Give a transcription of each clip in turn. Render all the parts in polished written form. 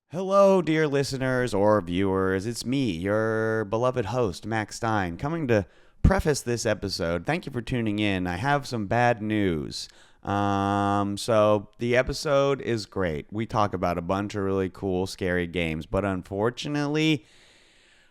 Hello, dear listeners or viewers. It's me, your beloved host, Max Stein, coming to preface this episode. Thank you for tuning in. I have some bad news. So the episode is great. We talk about a bunch of really cool, scary games, but unfortunately,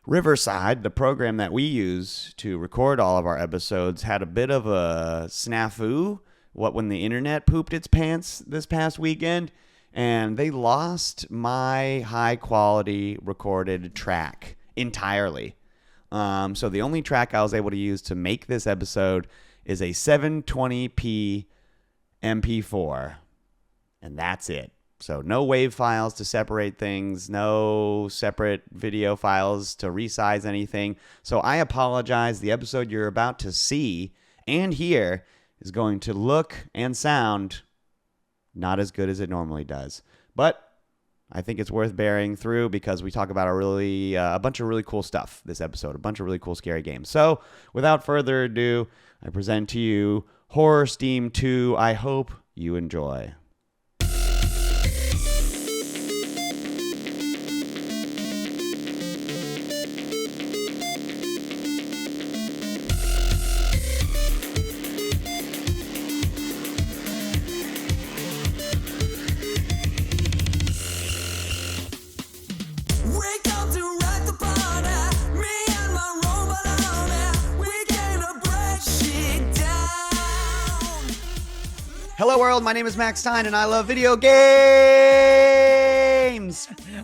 Riverside, the program that we use to record all of our episodes, had a bit of a snafu. When the internet pooped its pants this past weekend, and they lost my high quality recorded track entirely. So the only track I was able to use to make this episode is a 720p MP4, and that's it. So no WAV files to separate things, no separate video files to resize anything. So I apologize. The episode you're about to see and hear is going to look and sound not as good as it normally does. But I think it's worth bearing through because we talk about a bunch of really cool stuff this episode, a bunch of really cool scary games. So without further ado, I present to you Horror Steam 2. I hope you enjoy. Hello world, my name is Max Stein and I love video games!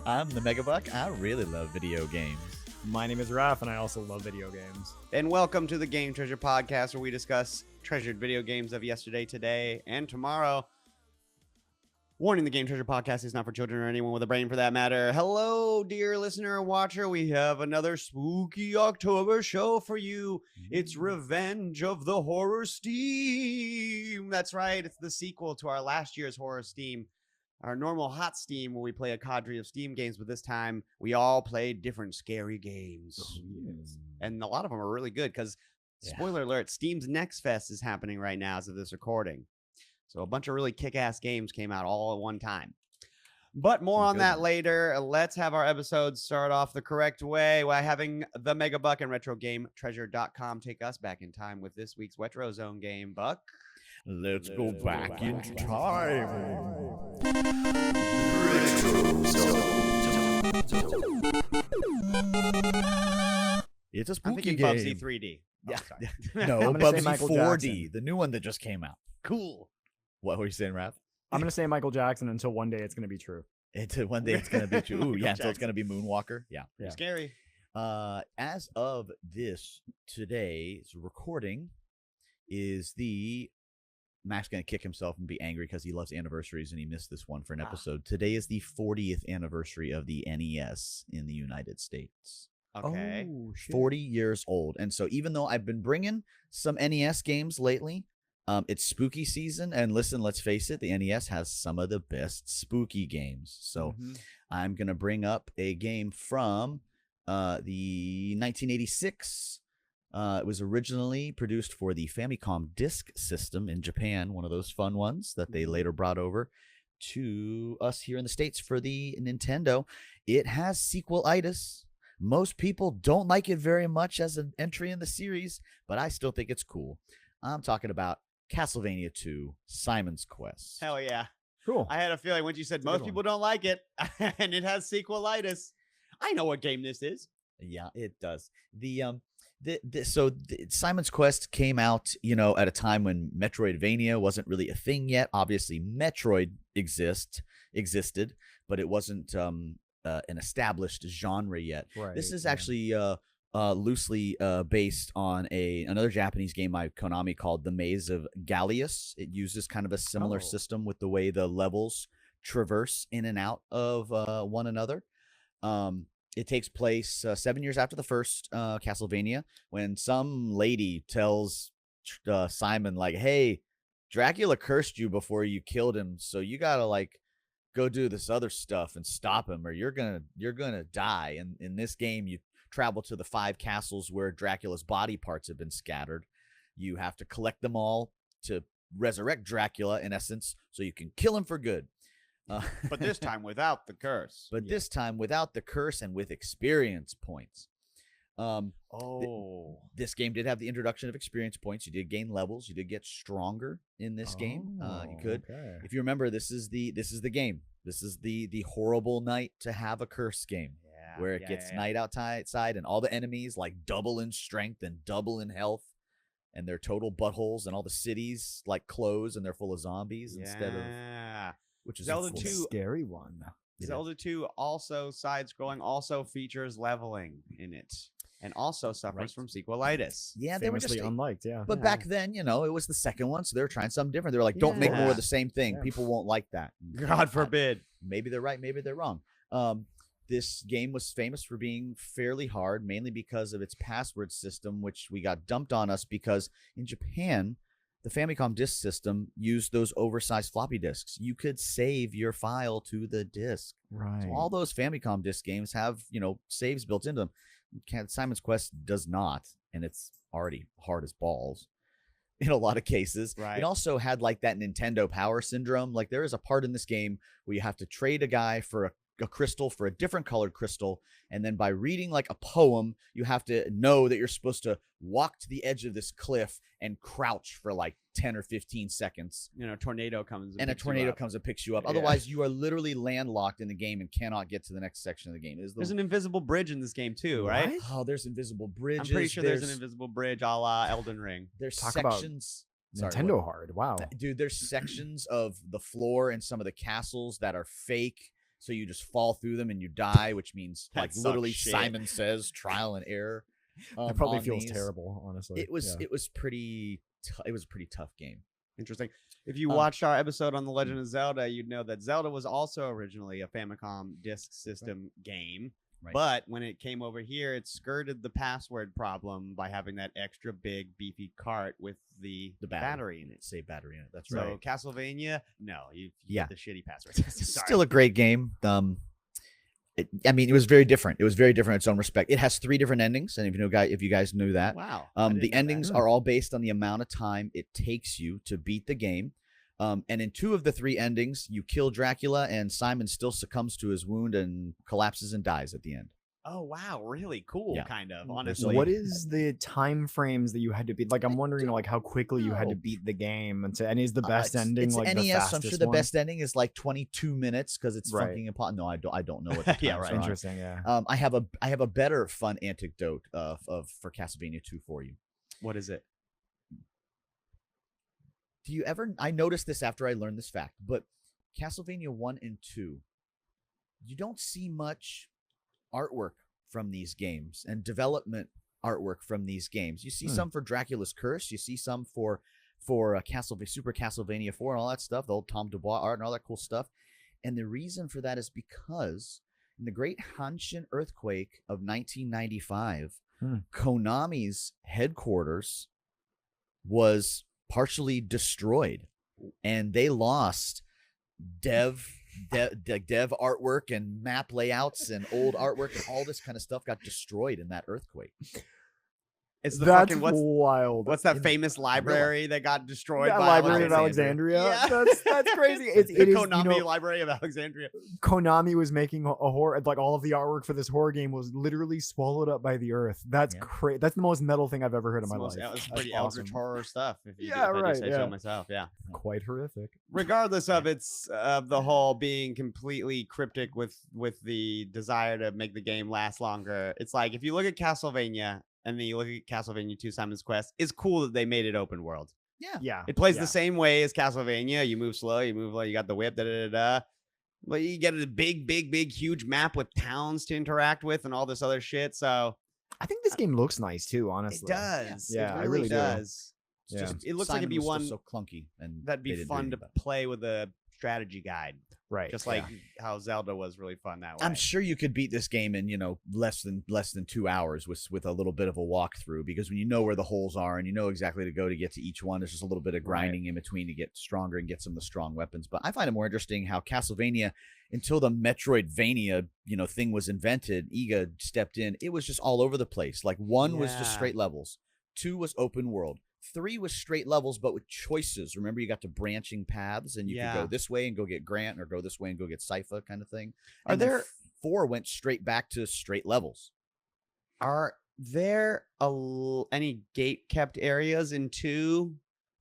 I'm the Megabuck. I really love video games. My name is Raph and I also love video games. And welcome to the Game Treasure Podcast, where we discuss treasured video games of yesterday, today, and tomorrow. Warning, the Game Treasure Podcast is not for children or anyone with a brain for that matter. Hello, dear listener or watcher. We have another spooky October show for you. It's Revenge of the Horror Steam. That's right. It's the sequel to our last year's Horror Steam, our normal Hot Steam, where we play a cadre of Steam games, but this time we all played different scary games. Oh, yes. And a lot of them are really good because, spoiler alert, Steam's Next Fest is happening right now as of this recording. So a bunch of really kick-ass games came out all at one time. But more on that later. Let's have our episodes start off the correct way by having the Megabuck and RetroGameTreasure.com take us back in time with this week's Retro Zone game. Buck? Let's go back in time. It's a spooky I'm thinking game. Bubsy 3D. Yeah. I'm No, gonna say Bubsy Michael 4D, Jackson. the new one that just came out. Cool. What were you saying, Raph? I'm going to say Michael Jackson until one day it's going to be true. One day it's gonna be true. Ooh, Michael yeah, so it's Jackson. gonna be Moonwalker. Yeah. Yeah. Scary. As of today's recording is the Max gonna kick himself and be angry because he loves anniversaries and he missed this one for an episode. Today is the 40th anniversary of the NES in the United States. Okay. Oh, shit. 40 years old. And so even though I've been bringing some NES games lately, it's spooky season. And listen, let's face it, the NES has some of the best spooky games. So I'm going to bring up a game from the 1986. It was originally produced for the Famicom Disk System in Japan, one of those fun ones that they later brought over to us here in the States for the Nintendo. It has sequel-itis. Most people don't like it very much as an entry in the series, but I still think it's cool. I'm talking about Castlevania 2, Simon's Quest. Hell yeah. Cool. I had a feeling when you said It's a most good people don't like it and it has sequelitis. I know what game this is. Yeah, it does. Simon's Quest came out, at a time when Metroidvania wasn't really a thing yet. Obviously, Metroid existed, but it wasn't an established genre yet. Right, This is yeah. actually loosely based on another Japanese game by Konami called The Maze of Gallius. It uses kind of a similar system with the way the levels traverse in and out of one another. It takes place 7 years after the first Castlevania, when some lady tells Simon, like, hey, Dracula cursed you before you killed him, so you gotta go do this other stuff and stop him, or you're gonna die. And in this game, you travel to the 5 castles where Dracula's body parts have been scattered. You have to collect them all to resurrect Dracula, in essence, so you can kill him for good. But this time without the curse. But this time without the curse and with experience points. This game did have the introduction of experience points. You did gain levels. You did get stronger in this game. You could, if you remember, this is the game. This is the horrible night to have a curse game, where it gets night outside and all the enemies like double in strength and double in health, and they're total buttholes, and all the cities like close and they're full of zombies instead of, which is Zelda a 2 scary one. Zelda 2 also side-scrolling, also features leveling in it, and also suffers from sequelitis. Yeah, they were just unliked. Yeah, but back then, it was the second one, so they were trying something different. They were like, "Don't make more of the same thing. Yeah. People won't like that." God forbid. Maybe they're right. Maybe they're wrong. This game was famous for being fairly hard, mainly because of its password system, which we got dumped on us because in Japan, the Famicom disk system used those oversized floppy disks. You could save your file to the disk. right. So all those Famicom disk games have, saves built into them. Simon's Quest does not, and it's already hard as balls in a lot of cases. Right. It also had like that Nintendo Power syndrome. Like there is a part in this game where you have to trade a guy for a crystal for a different colored crystal, and then by reading like a poem, you have to know that you're supposed to walk to the edge of this cliff and crouch for like 10 or 15 seconds. A tornado comes And a tornado comes and picks you up. Otherwise, you are literally landlocked in the game and cannot get to the next section of the game. There's an invisible bridge in this game too, right? Oh, there's invisible bridges. I'm pretty sure there's an invisible bridge a la Elden Ring. There's Talk about sections. Sorry, Nintendo what? hard. Wow. Dude, there's sections of the floor in some of the castles that are fake. So you just fall through them and you die, which means That like sucks literally shit. Simon Says trial and error. It probably on feels these. terrible, honestly. It was pretty it was a pretty tough game. Interesting. If you watched our episode on The Legend of Zelda, you'd know that Zelda was also originally a Famicom disk system game. Right. But when it came over here, it skirted the password problem by having that extra big, beefy cart with the battery in it. Save battery in it. That's So right. Castlevania, no, you Yeah. get the shitty password system. Sorry. Still a great game. It was very different. It was very different in its own respect. It has 3 different endings, and if you guys knew that, Wow. I didn't the know that. endings are all based on the amount of time it takes you to beat the game. And in 2 of the 3 endings, you kill Dracula, and Simon still succumbs to his wound and collapses and dies at the end. Oh, wow. Really cool, Yeah. kind of, There's honestly. What is the time frames that you had to beat? Like, I'm wondering, like, how quickly you had to know. beat the game, and is the best ending It's like NES, the so I'm fastest sure the one? best ending is like 22 minutes because it's Right. fucking impossible. No, I don't know what the Yeah, times right. are. Interesting, yeah. I have a better fun anecdote for Castlevania 2 for you. What is it? Do you ever? I noticed this after I learned this fact, but Castlevania 1 and 2, you don't see much artwork from these games and development artwork from these games. You see some for Dracula's Curse. You see some for Super Castlevania 4 and all that stuff, the old Tom Dubois art and all that cool stuff. And the reason for that is because in the Great Hanshin Earthquake of 1995, Konami's headquarters was partially destroyed, and they lost dev artwork and map layouts and old artwork and all this kind of stuff got destroyed in that earthquake. It's the That's fucking wild. what's that famous library that got destroyed That by Library of Alexandria? Yeah. That's crazy. It The is, Konami Library of Alexandria. Konami was making a horror, like all of the artwork for this horror game was literally swallowed up by the earth. That's crazy. That's the most metal thing I've ever heard in my life. It's That's pretty awesome. eldritch horror stuff. If you Yeah, if I do right, say yeah. so myself. Yeah. Quite horrific. Regardless of its the whole being completely cryptic with the desire to make the game last longer, it's like if you look at Castlevania and then you look at Castlevania 2 Simon's Quest, it's cool that they made it open world. Yeah. It plays yeah. the same way as Castlevania. You move slow, you move like you got the whip, But you get a big, huge map with towns to interact with and all this other shit. So I think this game looks nice too, honestly. it does. Yeah, it I really really do. does. It's Yeah. just It looks like it'd be Simon was one still so clunky, and that'd they be didn't do fun anything to about it. play with a strategy guide. Right. Just like how Zelda was really fun that way. I'm sure you could beat this game in less than 2 hours with a little bit of a walkthrough, because when you know where the holes are and you know exactly to go to get to each one, there's just a little bit of grinding in between to get stronger and get some of the strong weapons. But I find it more interesting how Castlevania, until the Metroidvania thing was invented, Iga stepped in. It was just all over the place. Like 1 was just Yeah. straight levels, 2 was open world, 3 was straight levels, but with choices. Remember, you got to branching paths, and you could go this way and go get Grant, or go this way and go get Sypha, kind of thing. Are there 4 went straight back to straight levels? Are there any gate kept areas in 2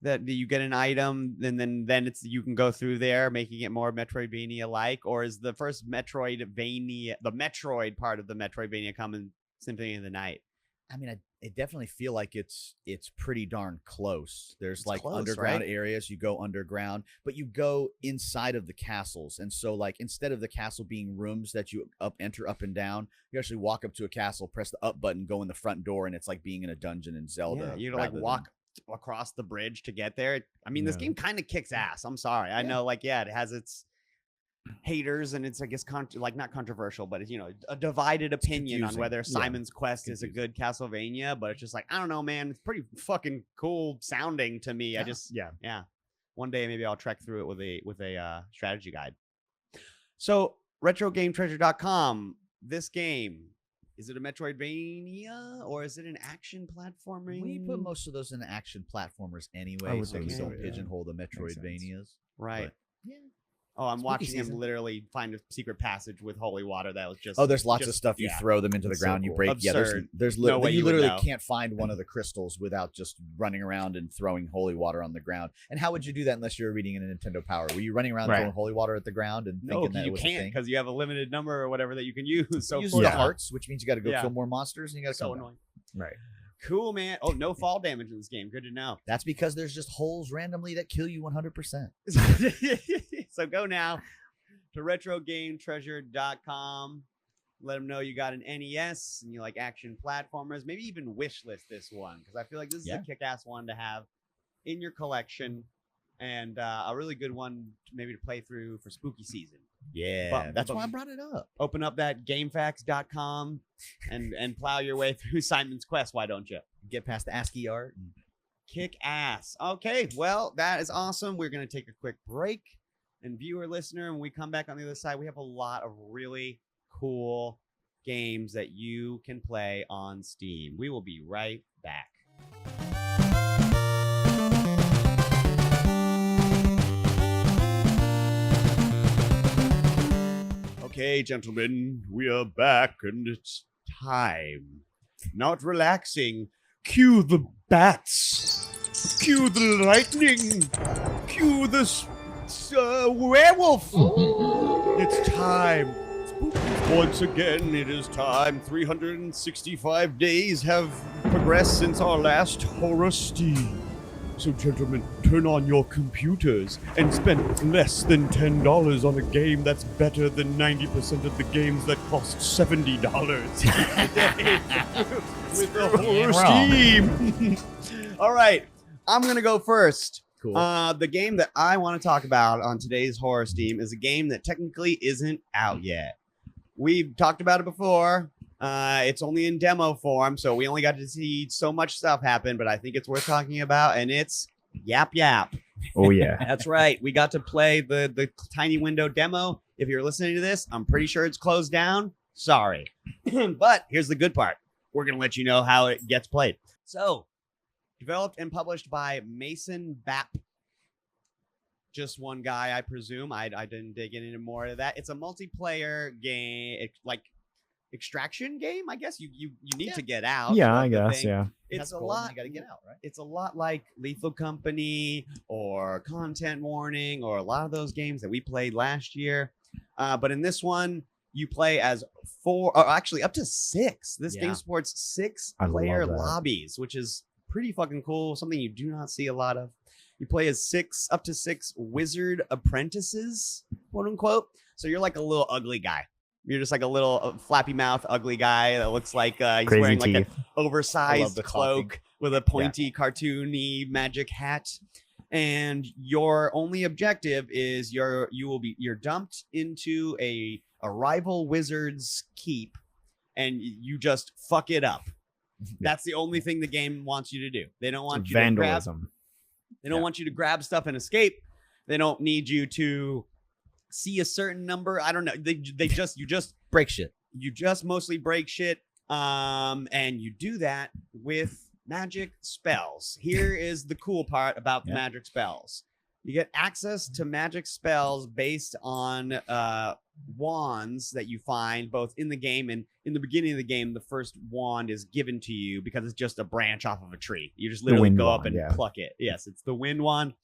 that you get an item and then it's you can go through there, making it more Metroidvania like, or is the first Metroidvania, the Metroid part of the Metroidvania, come in Symphony of the Night? I mean, I definitely feel like it's pretty darn close. There's It's like close, underground right? areas. You go underground, but you go inside of the castles. And so, like, instead of the castle being rooms that you enter up and down, you actually walk up to a castle, press the up button, go in the front door, and it's like being in a dungeon in Zelda. Yeah, you like walk across the bridge to get there. I mean, this Yeah. game kind of kicks ass. I'm sorry. I know, like, yeah, it has its haters, and it's, I guess, like, not controversial, but it's, you know, a divided opinion on confusing. whether Yeah. Simon's Quest is a good Castlevania. But it's just like, I don't know, man. It's pretty fucking cool sounding to me. I just, Yeah. one day maybe I'll trek through it with a strategy guide. So RetroGameTreasure.com. This game, is it a Metroidvania or is it an action platforming? We put most of those in action platformers I anyway, would so we think don't so, yeah. pigeonhole the sense. Metroidvanias. Right. But, yeah. Oh, I'm Spooky watching him season. literally find a secret passage with holy water that was just. Oh, there's lots of just- stuff. You yeah. throw them into the That's so ground, you cool. break. Yeah, Absurd. there's No way you you would literally know. can't find one of the crystals without just running around and throwing holy water on the ground. And how would you do that unless you were reading a Nintendo Power? Were you running around Right. throwing holy water at the ground and No, thinking that it you was a can't thing? because you have a limited number or whatever that you can use. So Use for the Yeah. hearts, which means you got to go Yeah. kill more monsters and you got to so come back. annoying. Right. Cool, man. Oh, no fall damage in this game. Good to know. That's because there's just holes randomly that kill you 100%. So go now to RetroGameTreasure.com. Let them know you got an NES and you like action platformers. Maybe even wish list this one, because I feel like this is Yeah. a kick-ass one to have in your collection, and a really good one maybe to play through for spooky season. Yeah, that's why I brought it up. Open up that GameFAQs.com and plow your way through Simon's Quest. Why don't you? Get past the ASCII art. And Kick ass. Okay, well, that is awesome. We're going to take a quick break. And viewer, listener, when we come back on the other side, we have a lot of really cool games that you can play on Steam. We will be right back. Okay, gentlemen, we are back, and it's time. Not relaxing. Cue the bats. Cue the lightning. Cue the werewolf. It's time. Once again, it is time. 365 days have progressed since our last horror Steam. So, gentlemen, turn on your computers and spend less than $10 on a game that's better than 90% of the games that cost $70 today with the horror Steam. All right, I'm going to go first. cool. The game that I want to talk about on today's horror Steam is a game that technically isn't out yet. We've talked about it before. It's only in demo form, so we only got to see so much stuff happen, but I think it's worth talking about, and it's Yap Yap. Oh yeah. That's right. We got to play the tiny window demo. If you're listening to this, I'm pretty sure it's closed down. Sorry. But here's the good part. We're going to let you know how it gets played. So, developed and published by Mason Bap. Just one guy, I presume. I didn't dig into more of that. It's a multiplayer game, like extraction game, I guess. You need to get out. Yeah, That's I the guess. thing. Yeah. It's a cold, lot. You got to get out, right? It's a lot like Lethal Company or Content Warning or a lot of those games that we played last year. But in this one, you play as 4, or actually up to 6. This Yeah. game supports 6 I love player that. lobbies, which is pretty fucking cool. Something you do not see a lot of. You play as up to 6 wizard apprentices, quote unquote. So you're like a little ugly guy. You're just like a little flappy mouth, ugly guy that looks like he's Crazy wearing like teeth. an oversized the cloak talking. with a pointy, cartoony magic hat. And your only objective is you're dumped into a rival wizard's keep, and you just fuck it up. That's the only thing the game wants you to do. They don't want you to grab. Vandalism. They don't want you to grab stuff and escape. They don't need you to see a certain number. I don't know. You just Break shit. mostly break shit. And you do that with magic spells. Here is the cool part about the Yeah. magic spells. You get access to magic spells based on wands that you find both in the game and in the beginning of the game. The first wand is given to you because it's just a branch off of a tree. You just literally wind go up wand, and yeah. pluck it. Yes, it's the wind wand.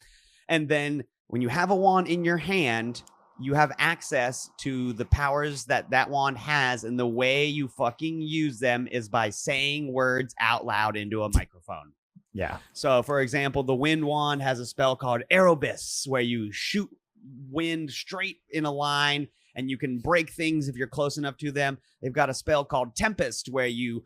And then when you have a wand in your hand, you have access to the powers that that wand has. And the way you fucking use them is by saying words out loud into a microphone. Yeah. So, for example, the wind wand has a spell called Aerobus, where you shoot wind straight in a line and you can break things if you're close enough to them. They've got a spell called Tempest, where you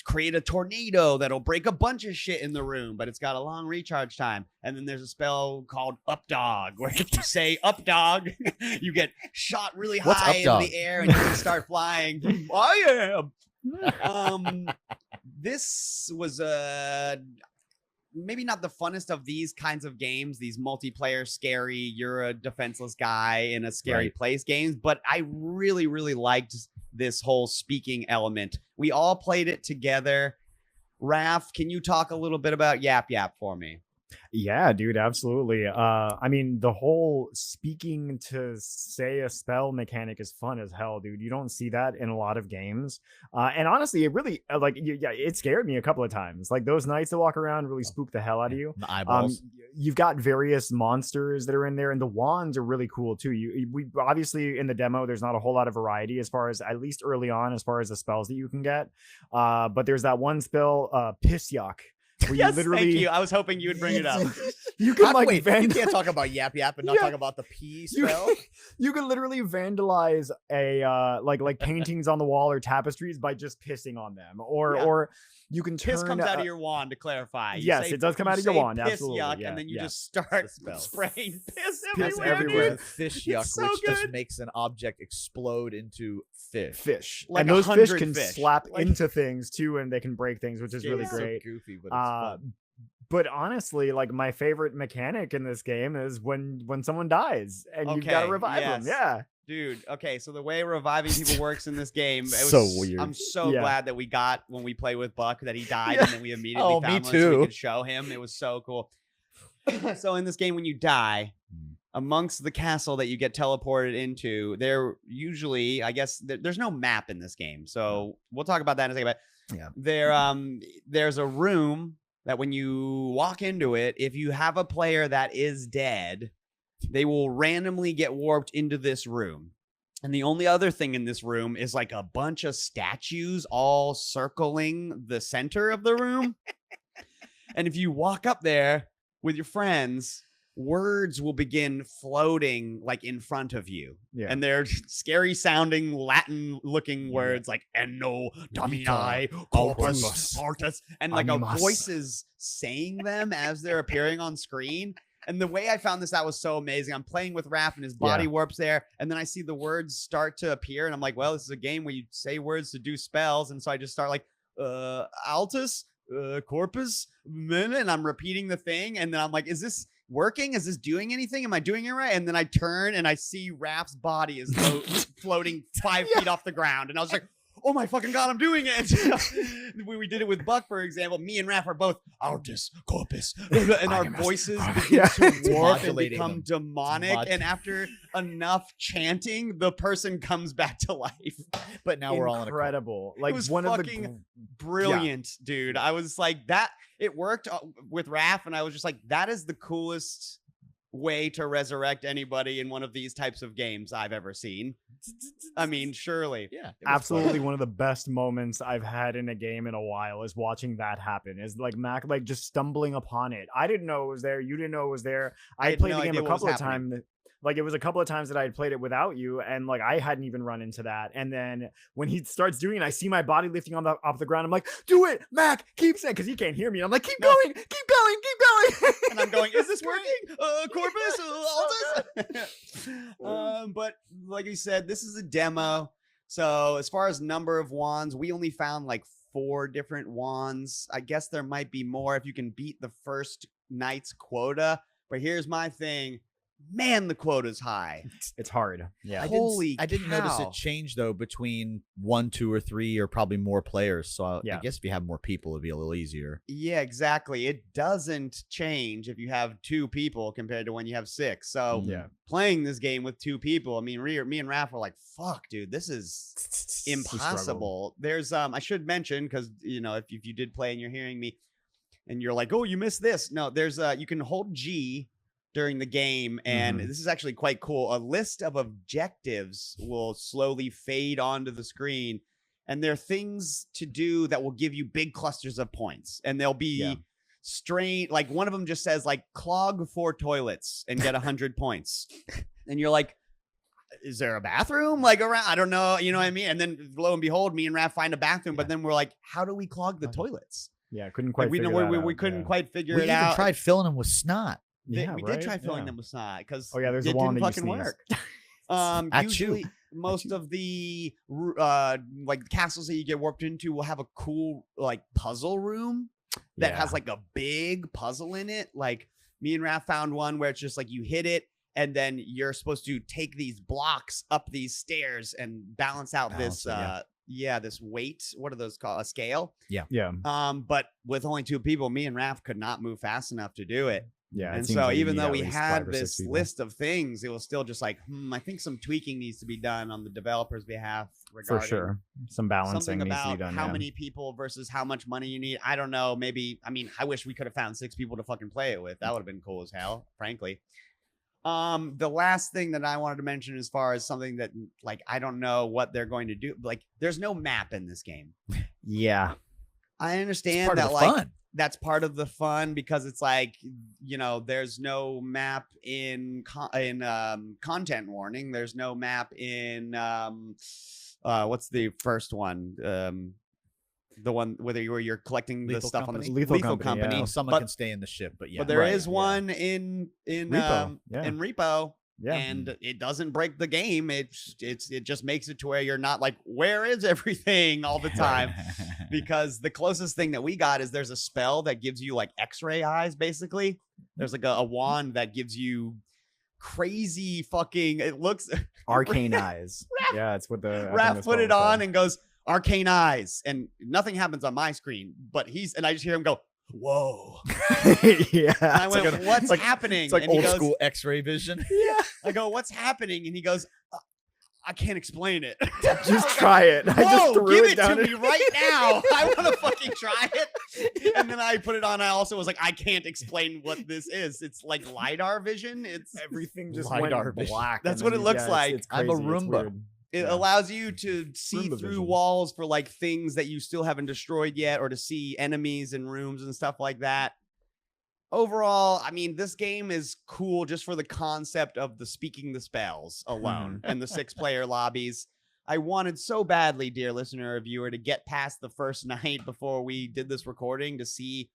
create a tornado that'll break a bunch of shit in the room, but it's got a long recharge time. And then there's a spell called Up Dog, where if you say Up Dog, you get shot really What's high Up Dog? into the air and you can start flying. I am. This was maybe not the funnest of these kinds of games, these multiplayer scary, you're a defenseless guy in a scary Right. place games, but I really, really liked this whole speaking element. We all played it together. Raph, can you talk a little bit about Yap Yap for me? Yeah, dude, absolutely. I mean, the whole speaking to say a spell mechanic is fun as hell, dude. You don't see that in a lot of games. And honestly, it really yeah, it scared me a couple of times. Like those knights that walk around really spook the hell out of you. The eyeballs. You've got various monsters that are in there, and the wands are really cool too. We obviously in the demo, there's not a whole lot of variety as far as, at least early on, as far as the spells that you can get. But there's that one spell, Piss Yuck. Where Yes, you literally, thank you. I was hoping you would bring it up. you can like Wait, you vand- can't talk about Yap Yap and not Yeah. talk about the P you, spell. you can literally vandalize a like paintings on the wall or tapestries by just pissing on them, or Yeah. or you can turn Piss comes out of your wand, to clarify. You yes, say- it does come you out of your say wand, piss absolutely, yuck, yeah, and then you yeah. just start That's the spell. spraying piss Piss everywhere. everywhere. dude. Fish yuck, so which just good. makes an object explode into fish. fish, Like and those fish 100 can fish. slap Like- into things too, and they can break things, which is really Yeah. great. So goofy, but it's Uh, fun. But honestly, like my favorite mechanic in this game is when someone dies and you've got to Okay, revive them. yes. Yeah, Dude, okay, so the way reviving people works in this game, it was So weird. I'm so Yeah. glad that we got when we played with Buck that he died, Yeah. and then we immediately Oh, me found one so we too. could show him. It was so cool. So in this game, when you die, amongst the castle that you get teleported into, there usually, I guess, there's no map in this game, so we'll talk about that in a second. But Yeah. there's a room that when you walk into it, if you have a player that is dead, they will randomly get warped into this room. And the only other thing in this room is like a bunch of statues all circling the center of the room. And if you walk up there with your friends, words will begin floating like in front of you. yeah. And they're scary sounding Latin looking words like Enno Domini Corpus Corpus Artus, and like a Animus. voice is saying them as they're appearing on screen. And the way I found this out was so amazing. I'm playing with Raph and his body warps there, and then I see the words start to appear, and I'm like, well, this is a game where you say words to do spells. And so I just start like Altus, Corpus, and I'm repeating the thing, and then I'm like, is this working? Is this doing anything? Am I doing it right? And then I turn and I see Raph's body is floating 5 feet off the ground, and I was like, oh my fucking god, I'm doing it. we did it with Buck, for example. Me and Raph are both Altus Corpus, and our voices begin Yeah. to warp and Modulating become them. demonic. And after enough chanting, the person comes back to life. But now we're all in a cult. incredible. Like It was one of the fucking brilliant, dude. I was like, that it worked with Raph, and I was just like, that is the coolest way to resurrect anybody in one of these types of games I've ever seen. I mean, surely. Yeah, it was absolutely fun. one of the best moments I've had in a game in a while is watching that happen. Is like Mac like just stumbling upon it. I didn't know it was there. You didn't know it was there. I I had played no the game idea a what was couple of happening. times. Like it was a couple of times that I had played it without you, and like I hadn't even run into that. And then when he starts doing it, I see my body lifting off the ground. I'm like, "Do it, Mac! Keep saying," because he can't hear me. I'm like, "Keep No. going, keep going, keep going." And I'm going, is this working? Corpus? Altus? But like you said, this is a demo. So as far as number of wands, we only found like 4 different wands. I guess there might be more if you can beat the first night's quota. But here's my thing. man, the quota's high. It's hard. Yeah. Holy I didn't notice cow. it change though between 1, 2, or 3, or probably more players. So I Yeah. guess if you have more people, it'd be a little easier. Yeah, exactly. It doesn't change if you have 2 people compared to when you have 6. So Yeah. playing this game with 2 people, I mean, me and Raph were like, fuck, dude, this is It's a struggle. impossible. There's I should mention, because if you did play and you're hearing me and you're like, oh, you missed this. No, there's you can hold G during the game, and this is actually quite cool. A list of objectives will slowly fade onto the screen, and there are things to do that will give you big clusters of points, and they'll be strange. Like one of them just says like clog 4 toilets and get 100 points, and you're like, is there a bathroom like around? I don't know, you know what I mean? And then lo and behold, me and Raph find a bathroom, but then we're like, how do we clog the toilets? Yeah, couldn't quite. Like, we couldn't quite figure We it even out. tried filling them with snot. We Yeah, did try right? filling Yeah. them with snot because there's it the one didn't that you fucking sneeze. work. Usually, most of the like castles that you get warped into will have a cool like puzzle room that has like a big puzzle in it. Like me and Raph found one where it's just like you hit it and then you're supposed to take these blocks up these stairs and balance out this this weight. What are those called? A scale. Yeah. But with only 2 people, me and Raph could not move fast enough to do it. Yeah. And seems so like you even need though at we least had 5 or 6 this people. list of things, it was still just like, I think some tweaking needs to be done on the developers' behalf regarding For sure, some balancing something needs to be about done. how yeah. many people versus how much money you need. I don't know. Maybe, I mean, I wish we could have found 6 people to fucking play it with. That would have been cool as hell, frankly. The last thing that I wanted to mention as far as something that like I don't know what they're going to do. Like there's no map in this game. Yeah. I understand Part of that the like fun. that's part of the fun because it's like, there's no map in content warning. There's no map in what's the first one? The one where you're collecting the Lethal stuff Company? on the Lethal Company, yeah. Someone can stay in the ship, but yeah. But there Right, is one in Repo, yeah. in Repo. Yeah. And it doesn't break the game. It just makes it to where you're not like, where is everything all the time? Because the closest thing that we got is there's a spell that gives you like X-ray eyes. Basically, there's like a wand that gives you crazy fucking. It looks Arcane eyes. Yeah, it's what the I think Raph that's put what it it's called. on and goes arcane eyes, and nothing happens on my screen. But and I just hear him go, whoa. Yeah. And I it's went, like what's happening? It's like And he old goes, school X-ray vision. Yeah. I go, what's happening? And he goes, I can't explain it. just try it. I just Whoa, threw give it it down to in- me right now. I want to fucking try it. And then I put it on. I also was like, I can't explain what this is. It's like LiDAR vision. It's Everything just LiDAR went vision. black. That's and what then it looks like. It's I'm a crazy, it's Roomba. weird. It Yeah. allows you to see Roomba through vision. walls for like things that you still haven't destroyed yet, or to see enemies in rooms and stuff like that. Overall, I mean, this game is cool just for the concept of the speaking the spells alone and the 6-player lobbies. I wanted so badly, dear listener or viewer, to get past the first night before we did this recording to see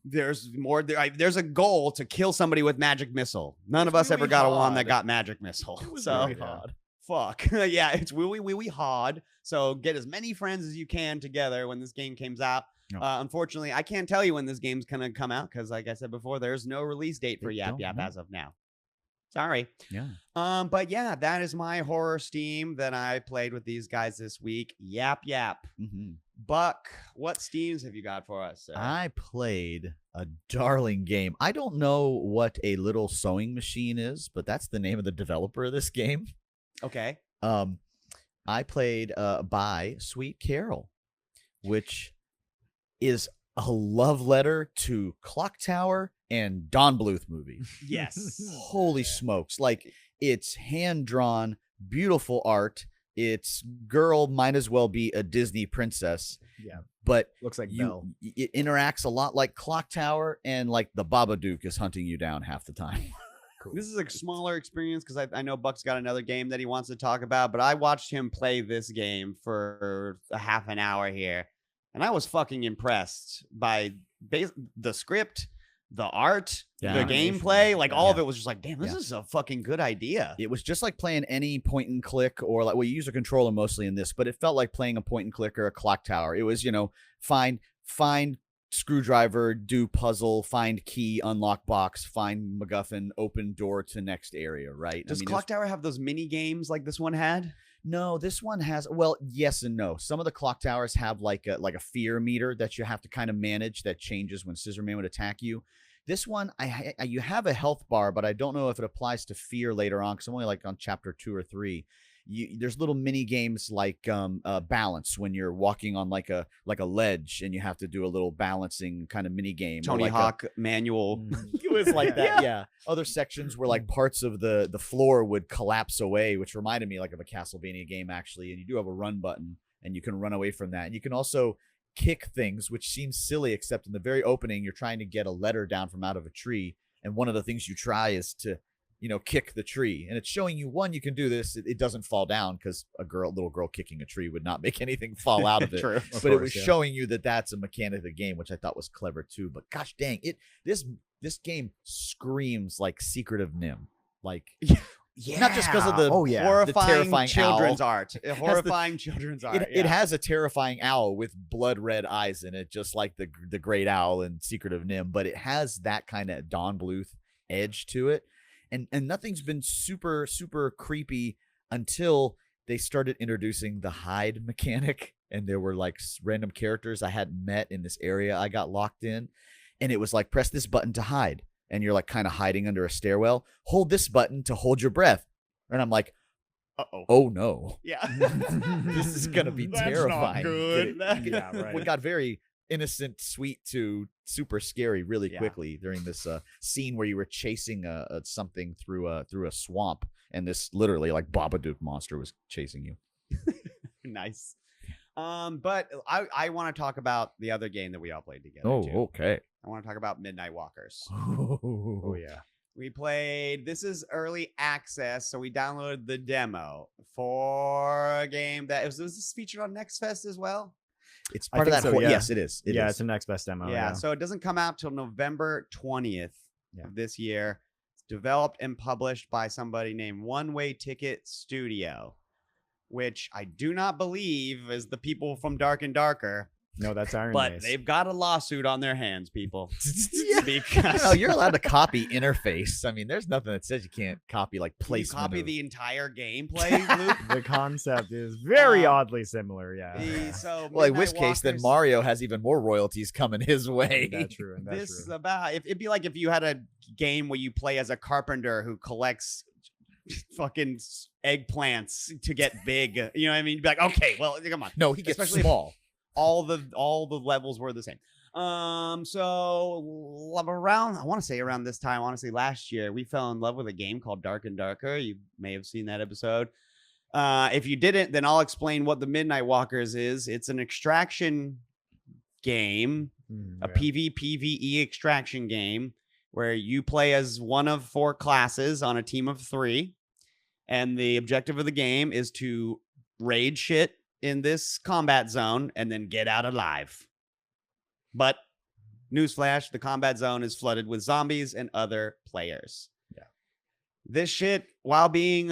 there's more. There's a goal to kill somebody with magic missile. None of us ever really got a one that hard. got magic missile. So really hard. fuck. Yeah, it's wee hard. So get as many friends as you can together when this game comes out. No. Unfortunately, I can't tell you when this game's gonna come out because, like I said before, there's no release date for They Yap don't Yap know. as of now. Sorry. Yeah. But yeah, that is my horror Steam that I played with these guys this week. Yap Yap. Mm-hmm. Buck, what Steams have you got for us, sir? I played a darling game. I don't know what a little sewing machine is, but that's the name of the developer of this game. Okay. I played by Sweet Carol, which is a love letter to Clock Tower and Don Bluth movies. Yes. Holy smokes. Like, it's hand-drawn, beautiful art. Its girl might as well be a Disney princess. Yeah. But Looks like Belle. it interacts a lot like Clock Tower, and like the Babadook is hunting you down half the time. This is a smaller experience because I know Buck's got another game that he wants to talk about, but I watched him play this game for a half an hour here, and I was fucking impressed by the script, the art, Yeah. the gameplay. Like all of Yeah. it was just like, damn, this Yeah. is a fucking good idea. It was just like playing any point and click, or like, well, you use a controller mostly in this, but it felt like playing a point and click or a Clock Tower. It was, find screwdriver, do puzzle, find key, unlock box, find MacGuffin, open door to next area, right? Does Clock Tower have those mini games like this one had? No, this one has, well, yes and no. Some of the clock towers have like a fear meter that you have to kind of manage that changes when Scissorman would attack you. This one, you have a health bar, but I don't know if it applies to fear later on because I'm only like on chapter 2 or 3. There's little mini games like balance when you're walking on like a ledge and you have to do a little balancing kind of mini game. Tony like Hawk manual. It was like that, yeah. Other sections where like parts of the floor would collapse away, which reminded me like of a Castlevania game actually. And you do have a run button, and you can run away from that. And you can also kick things, which seems silly, except in the very opening, you're trying to get a letter down from out of a tree, and one of the things you try is to kick the tree, and it's showing you you can do this. It doesn't fall down because little girl kicking a tree would not make anything fall out of it. True. But it was showing you that that's a mechanic of the game, which I thought was clever too. But gosh dang it, this game screams like Secret of Nim, like not just because of the horrifying the terrifying children's owl. art. Horrifying children's art. It has a terrifying owl with blood red eyes in it, just like the great owl in Secret of Nim. But it has that kind of Don Bluth edge to it. And nothing's been super, super creepy until they started introducing the hide mechanic. And there were like random characters I hadn't met in this area I got locked in. And it was like, press this button to hide. And you're like kind of hiding under a stairwell. Hold this button to hold your breath. And I'm like, oh no. Yeah. This is going to be terrifying. Not good. Yeah, right. We got very innocent, sweet to super scary really quickly during this scene where you were chasing something through a swamp, and this literally like Babadook monster was chasing you. Nice. But I want to talk about the other game that we all played together. Okay. I want to talk about Midnight Walkers. Oh yeah. We played, this is early access, so we downloaded the demo for a game that was this featured on Next Fest as well? It's part of that. so, yeah. Yes, it is. It's a next best demo. Yeah, so it doesn't come out till November 20th of this year. It's developed and published by somebody named One Way Ticket Studio, which I do not believe is the people from Dark and Darker. No, that's Iron But Mace. they've got a lawsuit on their hands, people. Because no, you're allowed to copy interface. I mean, there's nothing that says you can't copy like Can you placement. copy the entire gameplay loop. The concept is very oddly similar. Yeah. So well, in Midnight which case, then Walkers- Mario has even more royalties coming his way. That's true. And that's This is true. about it'd be like if you had a game where you play as a carpenter who collects fucking eggplants to get big. You know what I mean? You'd be like, okay, well, come on. No, he gets Especially if- small. All the levels were the same. So around, I want to say around this time, honestly, last year, we fell in love with a game called Dark and Darker. You may have seen that episode. If you didn't, then I'll explain what the Midnight Walkers is. It's an extraction game, a PvPvE extraction game where you play as one of 4 classes on a team of 3. And the objective of the game is to raid shit in this combat zone and then get out alive. But newsflash, the combat zone is flooded with zombies and other players. Yeah. This shit, while being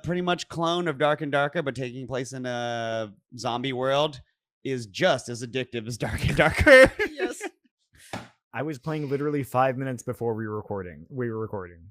pretty much clone of Dark and Darker, but taking place in a zombie world, is just as addictive as Dark and Darker. Yes. I was playing literally 5 minutes before we were recording.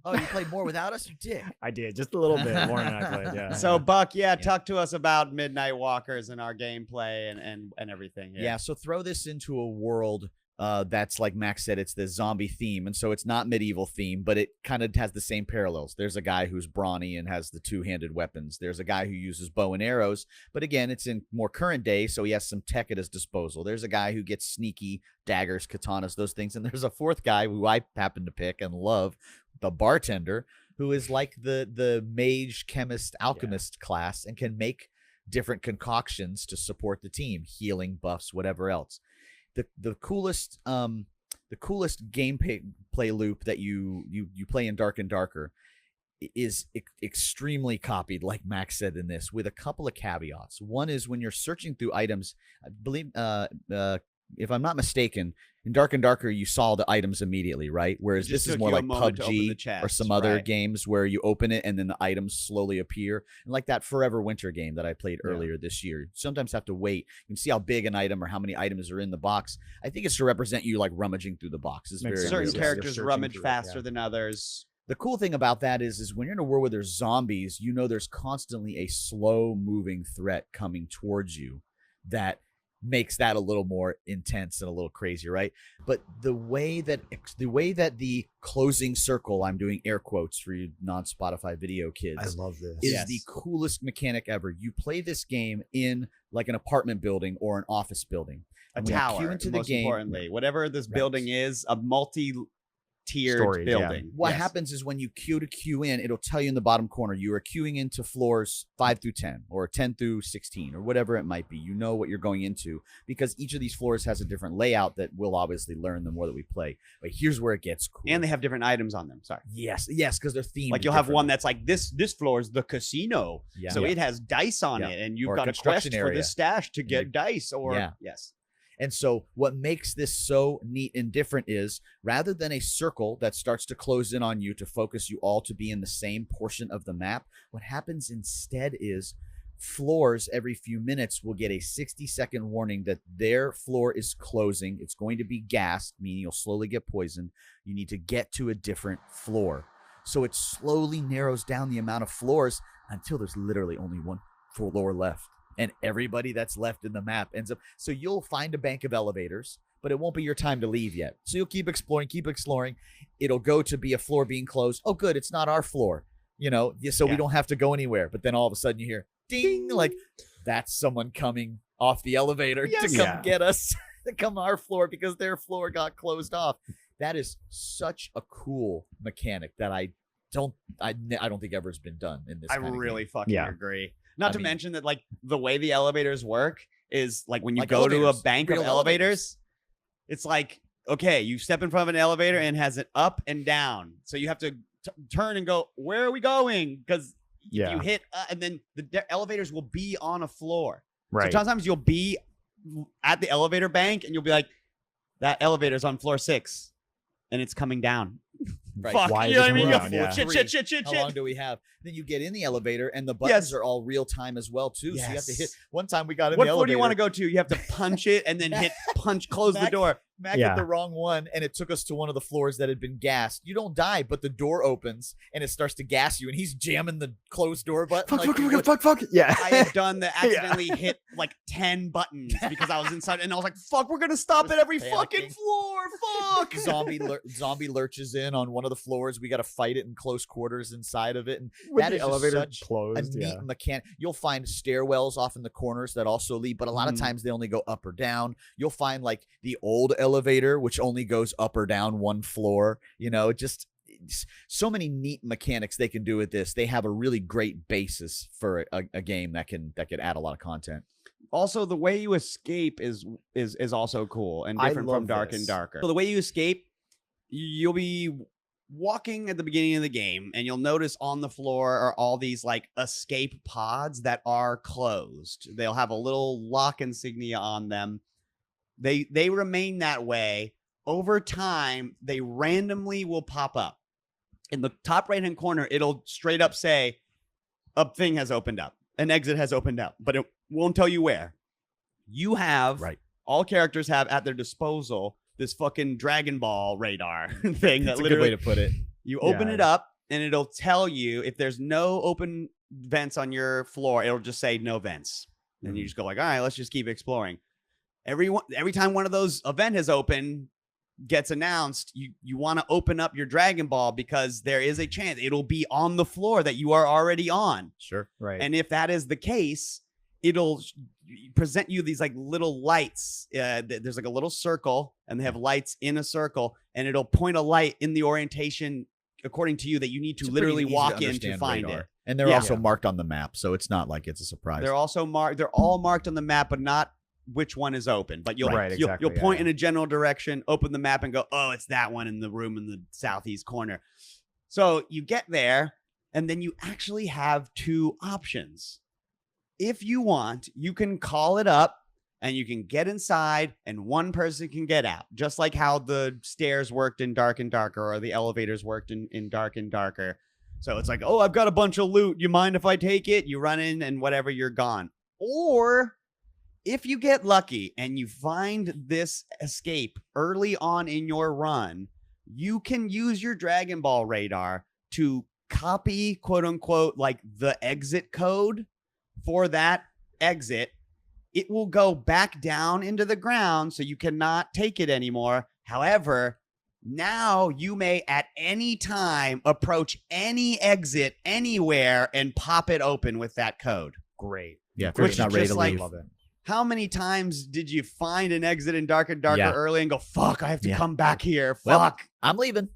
Oh, you played more without us? You did. I did just a little bit. Lauren and I played. Yeah. So Buck, talk to us about Midnight Walkers and our gameplay and everything. Yeah, so throw this into a world that's like Max said, it's the zombie theme. And so it's not medieval theme, but it kind of has the same parallels. There's a guy who's brawny and has the 2-handed weapons. There's a guy who uses bow and arrows, but again, it's in more current day, so he has some tech at his disposal. There's a guy who gets sneaky daggers, katanas, those things. And there's a 4th guy who I happen to pick and love, the bartender, who is like the mage, chemist, alchemist class and can make different concoctions to support the team, healing, buffs, whatever else. The coolest gameplay loop that you play in Dark and Darker is extremely copied, like Max said in this, with a couple of caveats. One is when you're searching through items, I believe if I'm not mistaken, in Dark and Darker, you saw the items immediately, right? Whereas It this just is took more you a like moment to open the PUBG or chest, some other right. games where you open it and then the items slowly appear. And like that Forever Winter game that I played earlier this year, you sometimes have to wait. You can see how big an item or how many items are in the box. I think it's to represent you like rummaging through the box. It's very Makes sense. Certain Yeah, you're characters searching rummage through it, faster yeah. than others. The cool thing about that is when you're in a world where there's zombies, you know there's constantly a slow moving threat coming towards you that makes that a little more intense and a little crazy, right? But the way that the closing circle, I'm doing air quotes for you non-Spotify video kids, love this. is the coolest mechanic ever. You play this game in like an apartment building or an office building. A And when you tower, queue into the most game, importantly. Whatever this building is, a multi-tiered Storage, yeah. building. what Yes. happens is when you queue in, it'll tell you in the bottom corner, you are queuing into floors 5 through 10 or 10 through 16 or whatever it might be. You know what you're going into because each of these floors has a different layout that we'll obviously learn the more that we play. But here's where it gets cool. And they have different items on them. Sorry. yes, because they're themed. Like you'll have one differently. that's like this floor is the casino. Yeah. So Yeah. it has dice on Yeah. it and you've Or a got a quest construction for area. this stash to get dice or Yeah. yes. And so what makes this so neat and different is rather than a circle that starts to close in on you to focus you all to be in the same portion of the map, what happens instead is floors every few minutes will get a 60-second warning that their floor is closing. It's going to be gassed, meaning you'll slowly get poisoned. You need to get to a different floor. So it slowly narrows down the amount of floors until there's literally only one floor left. And everybody that's left in the map ends up. So you'll find a bank of elevators, but it won't be your time to leave yet. So you'll keep exploring. It'll go to be a floor being closed. Oh, good. It's not our floor, so we don't have to go anywhere. But then all of a sudden you hear ding, like that's someone coming off the elevator to come get us, to come our floor because their floor got closed off. That is such a cool mechanic that I don't think ever has been done in this. I kind of really game. fucking agree. Not to mention that like the way the elevators work is like when you go to a bank of elevators, it's like, okay, you step in front of an elevator and it has it up and down. So you have to turn and go, where are we going? Because if you hit, and then the elevators will be on a floor. Right. So sometimes you'll be at the elevator bank and you'll be like, that elevator's on floor 6 and it's coming down. Right. Fuck, Why you is know it what I mean? coming You down? go, Yeah. shit. How long do we have? Then you get in the elevator and the buttons are all real time as well too. So you have to hit. One time we got in What the floor do elevator. you want to go to? You have to punch it and then close the door. Mac hit the wrong one and it took us to one of the floors that had been gassed. You don't die, but the door opens and it starts to gas you and he's jamming the closed door button. Fuck. Yeah. I had done that, accidentally hit like 10 buttons because I was inside and I was like, fuck, we're going to stop at every fucking floor. Fuck. Zombie lurches in on one of the floors. We got to fight it in close quarters inside of it. And With that the is elevator such closed, a neat mechanic. You'll find stairwells off in the corners that also lead, but a lot of Mm-hmm. times they only go up or down. You'll find like the old elevator, which only goes up or down one floor. Just so many neat mechanics they can do with this. They have a really great basis for a game that could add a lot of content. Also, the way you escape is also cool and different from Dark and Darker. So the way you escape, you'll be walking at the beginning of the game and you'll notice on the floor are all these like escape pods that are closed. They'll have a little lock insignia on them. They remain that way. Over time, they randomly will pop up. In the top right-hand corner, it'll straight up say, a thing has opened up. An exit has opened up, but it won't tell you where. You have, all characters have at their disposal this fucking Dragon Ball radar thing. That's a good way to put it. You open it up, and it'll tell you if there's no open vents on your floor, it'll just say no vents. And you just go like, all right, let's just keep exploring. Every time one of those event has opened, gets announced, you want to open up your Dragon Ball because there is a chance it'll be on the floor that you are already on. Sure. Right. And if that is the case, it'll present you these like little lights. There's like a little circle and they have lights in a circle and it'll point a light in the orientation according to you that you need to literally walk in to find it. And they're also marked on the map. So it's not like it's a surprise. They're also marked. They're all marked on the map, but not which one is open. But you'll you'll point in a general direction, open the map and go, oh, it's that one in the room in the southeast corner. So you get there and then you actually have two options. If you want, you can call it up and you can get inside and one person can get out, just like how the stairs worked in Dark and Darker, or the elevators worked in Dark and Darker. So it's like, oh, I've got a bunch of loot. You mind if I take it? You run in and whatever, you're gone. Or if you get lucky and you find this escape early on in your run, you can use your Dragon Ball radar to copy, quote unquote, like the exit code for that exit. It will go back down into the ground, so you cannot take it anymore. However, now you may at any time approach any exit anywhere and pop it open with that code. Great. Yeah, Which Which not is ready just to like- leave. Love it. How many times did you find an exit in Dark and Darker Yeah. early and go, fuck, I have to Yeah. come back here. Well, Fuck. I'm leaving.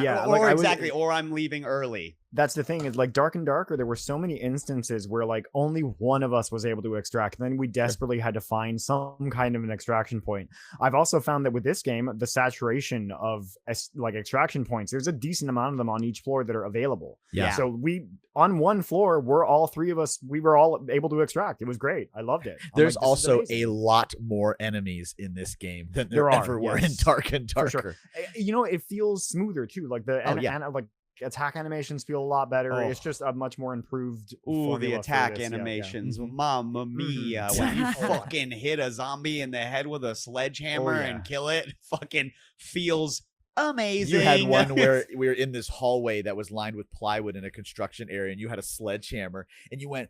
Yeah, Or like, I was- exactly. Or I'm leaving early. That's the thing, is like Dark and Darker, there were so many instances where like only one of us was able to extract, and then we desperately had to find some kind of an extraction point. I've also found that with this game, the saturation of like extraction points, there's a decent amount of them on each floor that are available. Yeah. So we, on one floor, we're all three of us, we were all able to extract. It was great. I loved it. I'm There's like, this is also amazing. a lot more enemies in this game than There there are, ever were in yes. Dark and For Darker. sure. You know, it feels smoother too. Like the Oh, yeah. like attack animations feel a lot better. Oh. It's just a much more improved. Ooh, the formula for attack this. Yeah, yeah. animations. Mhm. Mamma mia. Mhm. When you fucking hit a zombie in the head with a sledgehammer yeah. and kill it, fucking feels amazing. You had one where we were in this hallway that was lined with plywood in a construction area, and you had a sledgehammer, and you went,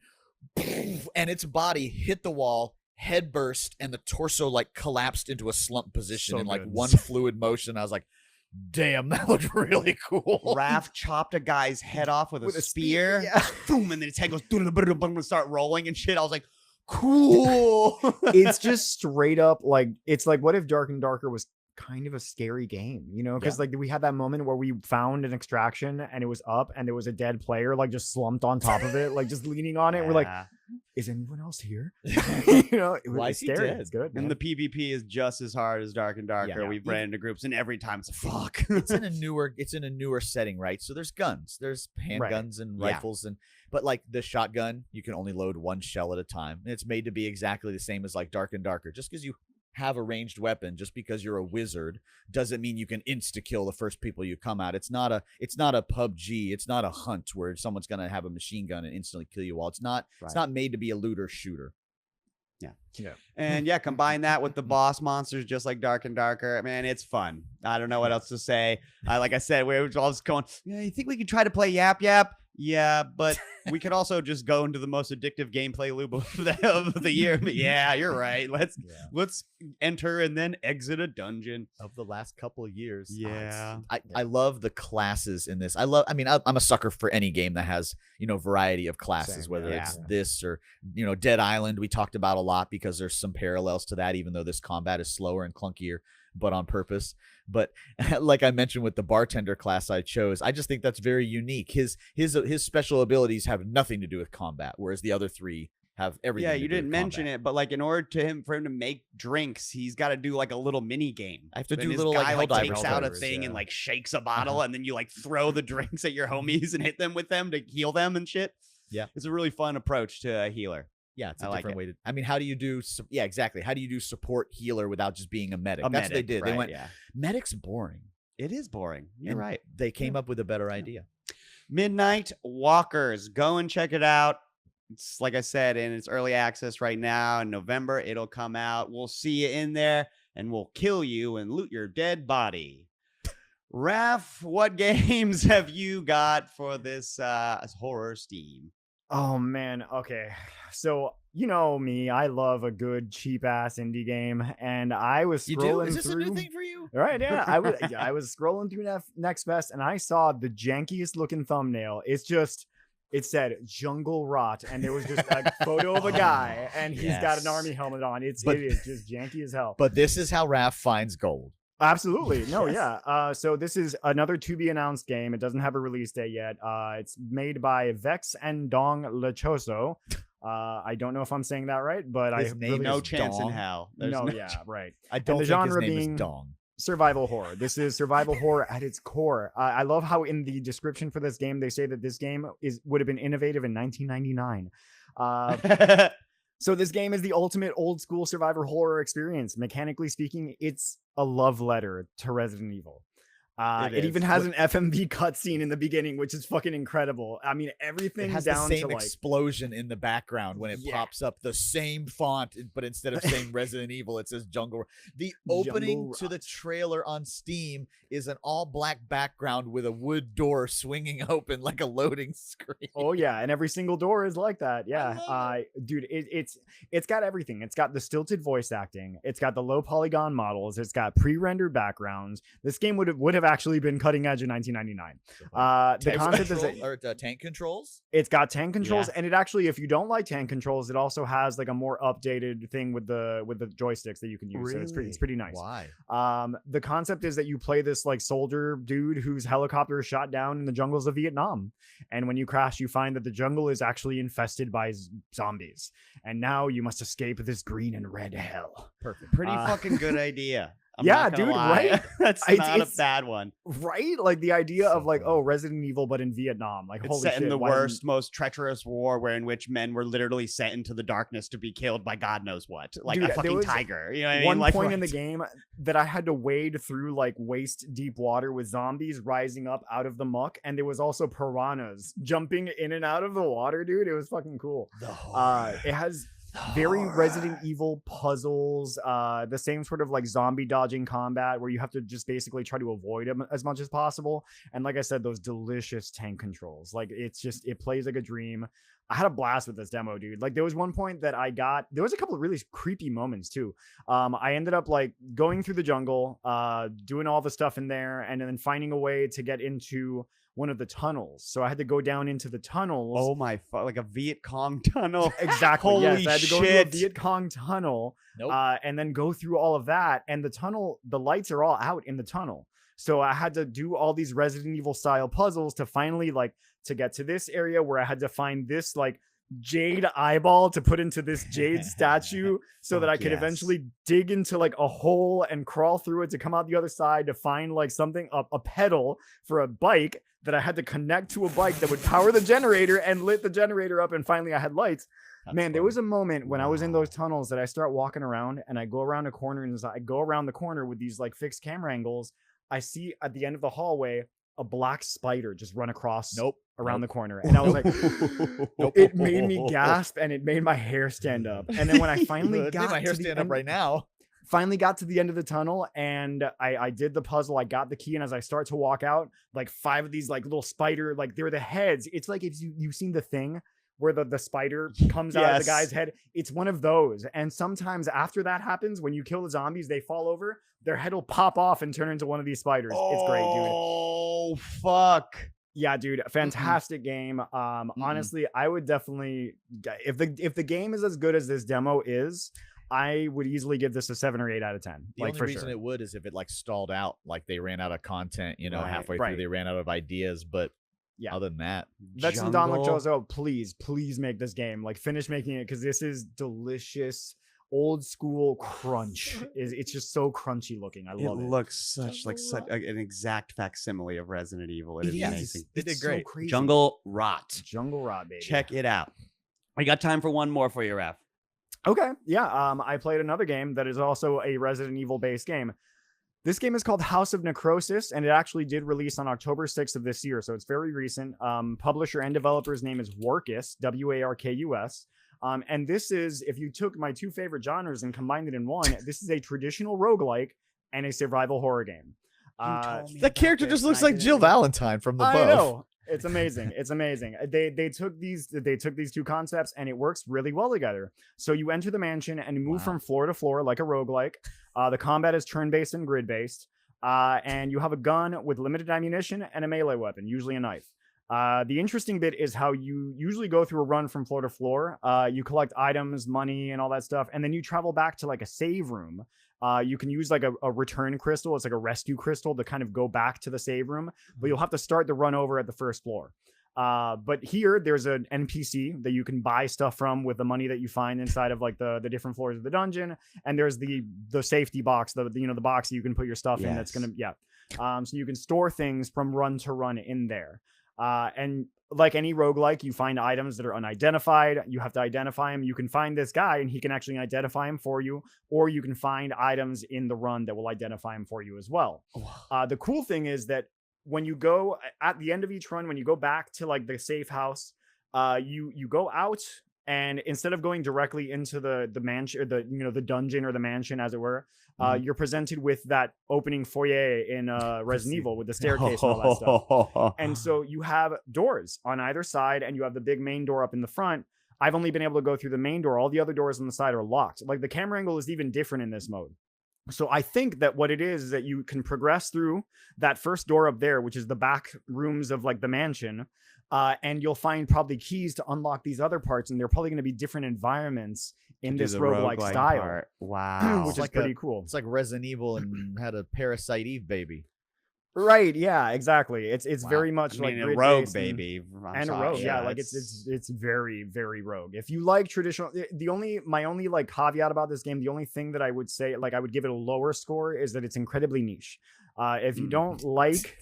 and its body hit the wall, head burst, and the torso like collapsed into a slump position So in like good. one fluid motion. I was like, damn, that looked really cool. Raph chopped a guy's head off with a spear. yeah. Boom, and then his head goes and start rolling and shit. I was like, cool. It's just straight up like, it's like, what if Dark and Darker was kind of a scary game, you know? Because like we had that moment where we found an extraction and it was up and there was a dead player like just slumped on top of it, like just leaning on it. We're like, Yeah. is anyone else here? You know, Why it's is he scary. dead? It's good. And man. the PvP is just as hard as Dark and Darker. Yeah. We've ran into groups, and every time it's fuck. it's in a newer setting, right? So there's guns, there's handguns and Yeah. rifles, and but like the shotgun, you can only load one shell at a time. And it's made to be exactly the same as like Dark and Darker. Just because you have a ranged weapon, just because you're a wizard, doesn't mean you can insta kill the first people you come at. It's not a PUBG. It's not a hunt where someone's gonna have a machine gun and instantly kill you all. It's not. It's Right. not made to be a looter shooter. And yeah, combine that with the boss monsters, just like Dark and Darker. Man, it's fun. I don't know what else to say. Like I said, we were all just going, yeah, you think we could try to play Yap Yap? Yeah, but we could also just go into the most addictive gameplay loop of the year. But yeah, you're right. Let's enter and then exit a dungeon. Of the last couple of years. Yeah. I love the classes in this. I'm a sucker for any game that has, variety of classes, Same, whether yeah. it's this or, Dead Island we talked about a lot because there's some parallels to that, even though this combat is slower and clunkier, but on purpose. But like I mentioned with the bartender class I chose, I just think that's very unique. His special abilities have nothing to do with combat, whereas the other three have everything. Yeah, to you do didn't with mention combat. it, but like in order for him to make drinks, he's got to do like a little mini game. I have to Then do his little, like, guy Helldivers takes out a Helldivers, thing and yeah. like shakes a bottle, and then you like throw the drinks at your homies and hit them with them to heal them and shit. Yeah. It's a really fun approach to a healer. Yeah, it's I a like different it. way to. I mean, how do you do? Yeah, exactly. How do you do support healer without just being a medic? A That's what they medic, did. They right, went yeah. medic's boring. It is boring. You're And right. They came up with a better idea. Midnight Walkers. Go and check it out. It's like I said, in its early access right now. In November, it'll come out. We'll see you in there, and we'll kill you and loot your dead body. Raph, what games have you got for this horror Steam? Oh man, okay. So you know me, I love a good cheap ass indie game, and I was You do? scrolling Is this through. a new thing for you? Right, yeah. I was scrolling through Next Best, and I saw the jankiest looking thumbnail. It said Jungle Rot, and there was just a photo of a guy, and he's got an Yes. army helmet on. It is just janky as hell. But this is how Raph finds gold. Absolutely. No, Yes. yeah. So this is another to be announced game. It doesn't have a release date yet. It's made by Vex and Dong Lechoso. I don't know if I'm saying that right, but His I name really No is chance in Dong? hell. There's no, no yeah, right. I don't the think his genre name being- is Dong. Survival horror. This is survival horror at its core. I love how in the description for this game they say that this game would have been innovative in 1999. So this game is the ultimate old school survivor horror experience. Mechanically speaking, it's a love letter to Resident Evil. It even has an FMV cutscene in the beginning, which is fucking incredible. I mean, everything it has down the same to like explosion in the background when it pops up, the same font, but instead of saying Resident Evil, it says Jungle. The opening to the trailer on Steam is an all black background with a wood door swinging open like a loading screen. Oh yeah, and every single door is like that. Yeah, dude, it's got everything. It's got the stilted voice acting. It's got the low polygon models. It's got pre-rendered backgrounds. This game would have actually been cutting edge in 1999. The concept is tank controls. It's got tank controls, and it actually, if you don't like tank controls, it also has like a more updated thing with the joysticks that you can use. Really? So it's pretty nice. Why? The concept is that you play this like soldier dude whose helicopter is shot down in the jungles of Vietnam, and when you crash, you find that the jungle is actually infested by zombies, and now you must escape this green and red hell. Perfect. Pretty fucking good idea. Yeah, dude, right? That's not a bad one. Right? Like the idea of like, oh, Resident Evil, but in Vietnam. Like, it's holy set shit, in the worst, most treacherous war in which men were literally sent into the darkness to be killed by God knows what. Like dude, a fucking tiger. You know what I mean? One like, point in the game that I had to wade through like waist deep water with zombies rising up out of the muck. And there was also piranhas jumping in and out of the water, dude. It was fucking cool. It has very Resident Evil puzzles, the same sort of like zombie dodging combat where you have to just basically try to avoid them as much as possible. And like I said, those delicious tank controls, like it plays like a dream. I had a blast with this demo, dude. Like there was one point that there was a couple of really creepy moments too. I ended up like going through the jungle, doing all the stuff in there, and then finding a way to get into one of the tunnels. So I had to go down into the tunnels. Oh my like a Viet Cong tunnel. Exactly. Holy yes, I had to go shit. into a Viet Cong tunnel. Nope. And then go through all of that. And the tunnel, the lights are all out in the tunnel. So I had to do all these Resident Evil style puzzles to finally like to get to this area where I had to find this like jade eyeball to put into this jade statue so that I could eventually dig into like a hole and crawl through it to come out the other side to find like something, a pedal for a bike that I had to connect to a bike that would power the generator and lit the generator up. And finally I had lights. That's Man, funny. There was a moment when I was in those tunnels that I start walking around and I go around a corner, and as I go around the corner with these like fixed camera angles, I see at the end of the hallway a black spider just run across around the corner. And I was like, it made me gasp and it made my hair stand up. And then when I finally got my hair stand up right now. Finally got to the end of the tunnel and I did the puzzle. I got the key, and as I start to walk out, like 5 of these like little spider, like they're the heads. It's like if you've seen The Thing where the spider comes out of the guy's head. It's one of those. And sometimes after that happens, when you kill the zombies, they fall over, their head will pop off and turn into one of these spiders. It's great, dude. Oh, fuck. Yeah, dude, fantastic game. Honestly, I would definitely, if the game is as good as this demo is, I would easily give this a 7 or 8 out of 10. The only reason it would is if it like stalled out, like they ran out of content, halfway through they ran out of ideas. But other than that, that's Don Lactoso. Please make this game. Like finish making it, because this is delicious. Old school crunch. It's just so crunchy looking. I love it. It looks such an exact facsimile of Resident Evil. It is amazing. They did great. So Jungle Rot, baby. Check it out. I got time for one more for you, Raph. Okay, yeah. I played another game that is also a Resident Evil based game. This game is called House of Necrosis, and it actually did release on October 6th of this year, so it's very recent. Publisher and developer's name is Warkus, Warkus. And this is, if you took my 2 favorite genres and combined it in one, this is a traditional roguelike and a survival horror game. The character just looks like Jill Valentine from the I know. It's amazing. It's amazing. They took these 2 concepts and it works really well together. So you enter the mansion and you move from floor to floor like a roguelike. The combat is turn-based and grid-based. And you have a gun with limited ammunition and a melee weapon, usually a knife. The interesting bit is how you usually go through a run from floor to floor. You collect items, money, and all that stuff, and then you travel back to like a save room. You can use like a return crystal. It's like a rescue crystal to kind of go back to the save room, but you'll have to start the run over at the first floor. But here there's an NPC that you can buy stuff from with the money that you find inside of like the different floors of the dungeon. And there's the safety box, the box that you can put your stuff in. That's gonna, so you can store things from run to run in there. And like any roguelike, you find items that are unidentified. You have to identify them. You can find this guy and he can actually identify him for you, or you can find items in the run that will identify him for you as well. The cool thing is that when you go at the end of each run, when you go back to like the safe house, you go out, and instead of going directly into the mansion, or the dungeon or the mansion, as it were, you're presented with that opening foyer in Resident Evil with the staircase and all that stuff. And so you have doors on either side, and you have the big main door up in the front. I've only been able to go through the main door. All the other doors on the side are locked. Like, the camera angle is even different in this mode. So I think that what it is that you can progress through that first door up there, which is the back rooms of like the mansion, and you'll find probably keys to unlock these other parts, and they're probably going to be different environments in this roguelike style. Part. Wow. Which is like pretty cool. It's like Resident Evil and had a Parasite Eve baby. Right, yeah, exactly. It's very much I mean, like a rogue baby. And a rogue, yeah, like it's very, very rogue. If you like traditional, my only like caveat about this game, the only thing that I would say, like I would give it a lower score, is that it's incredibly niche. If you don't like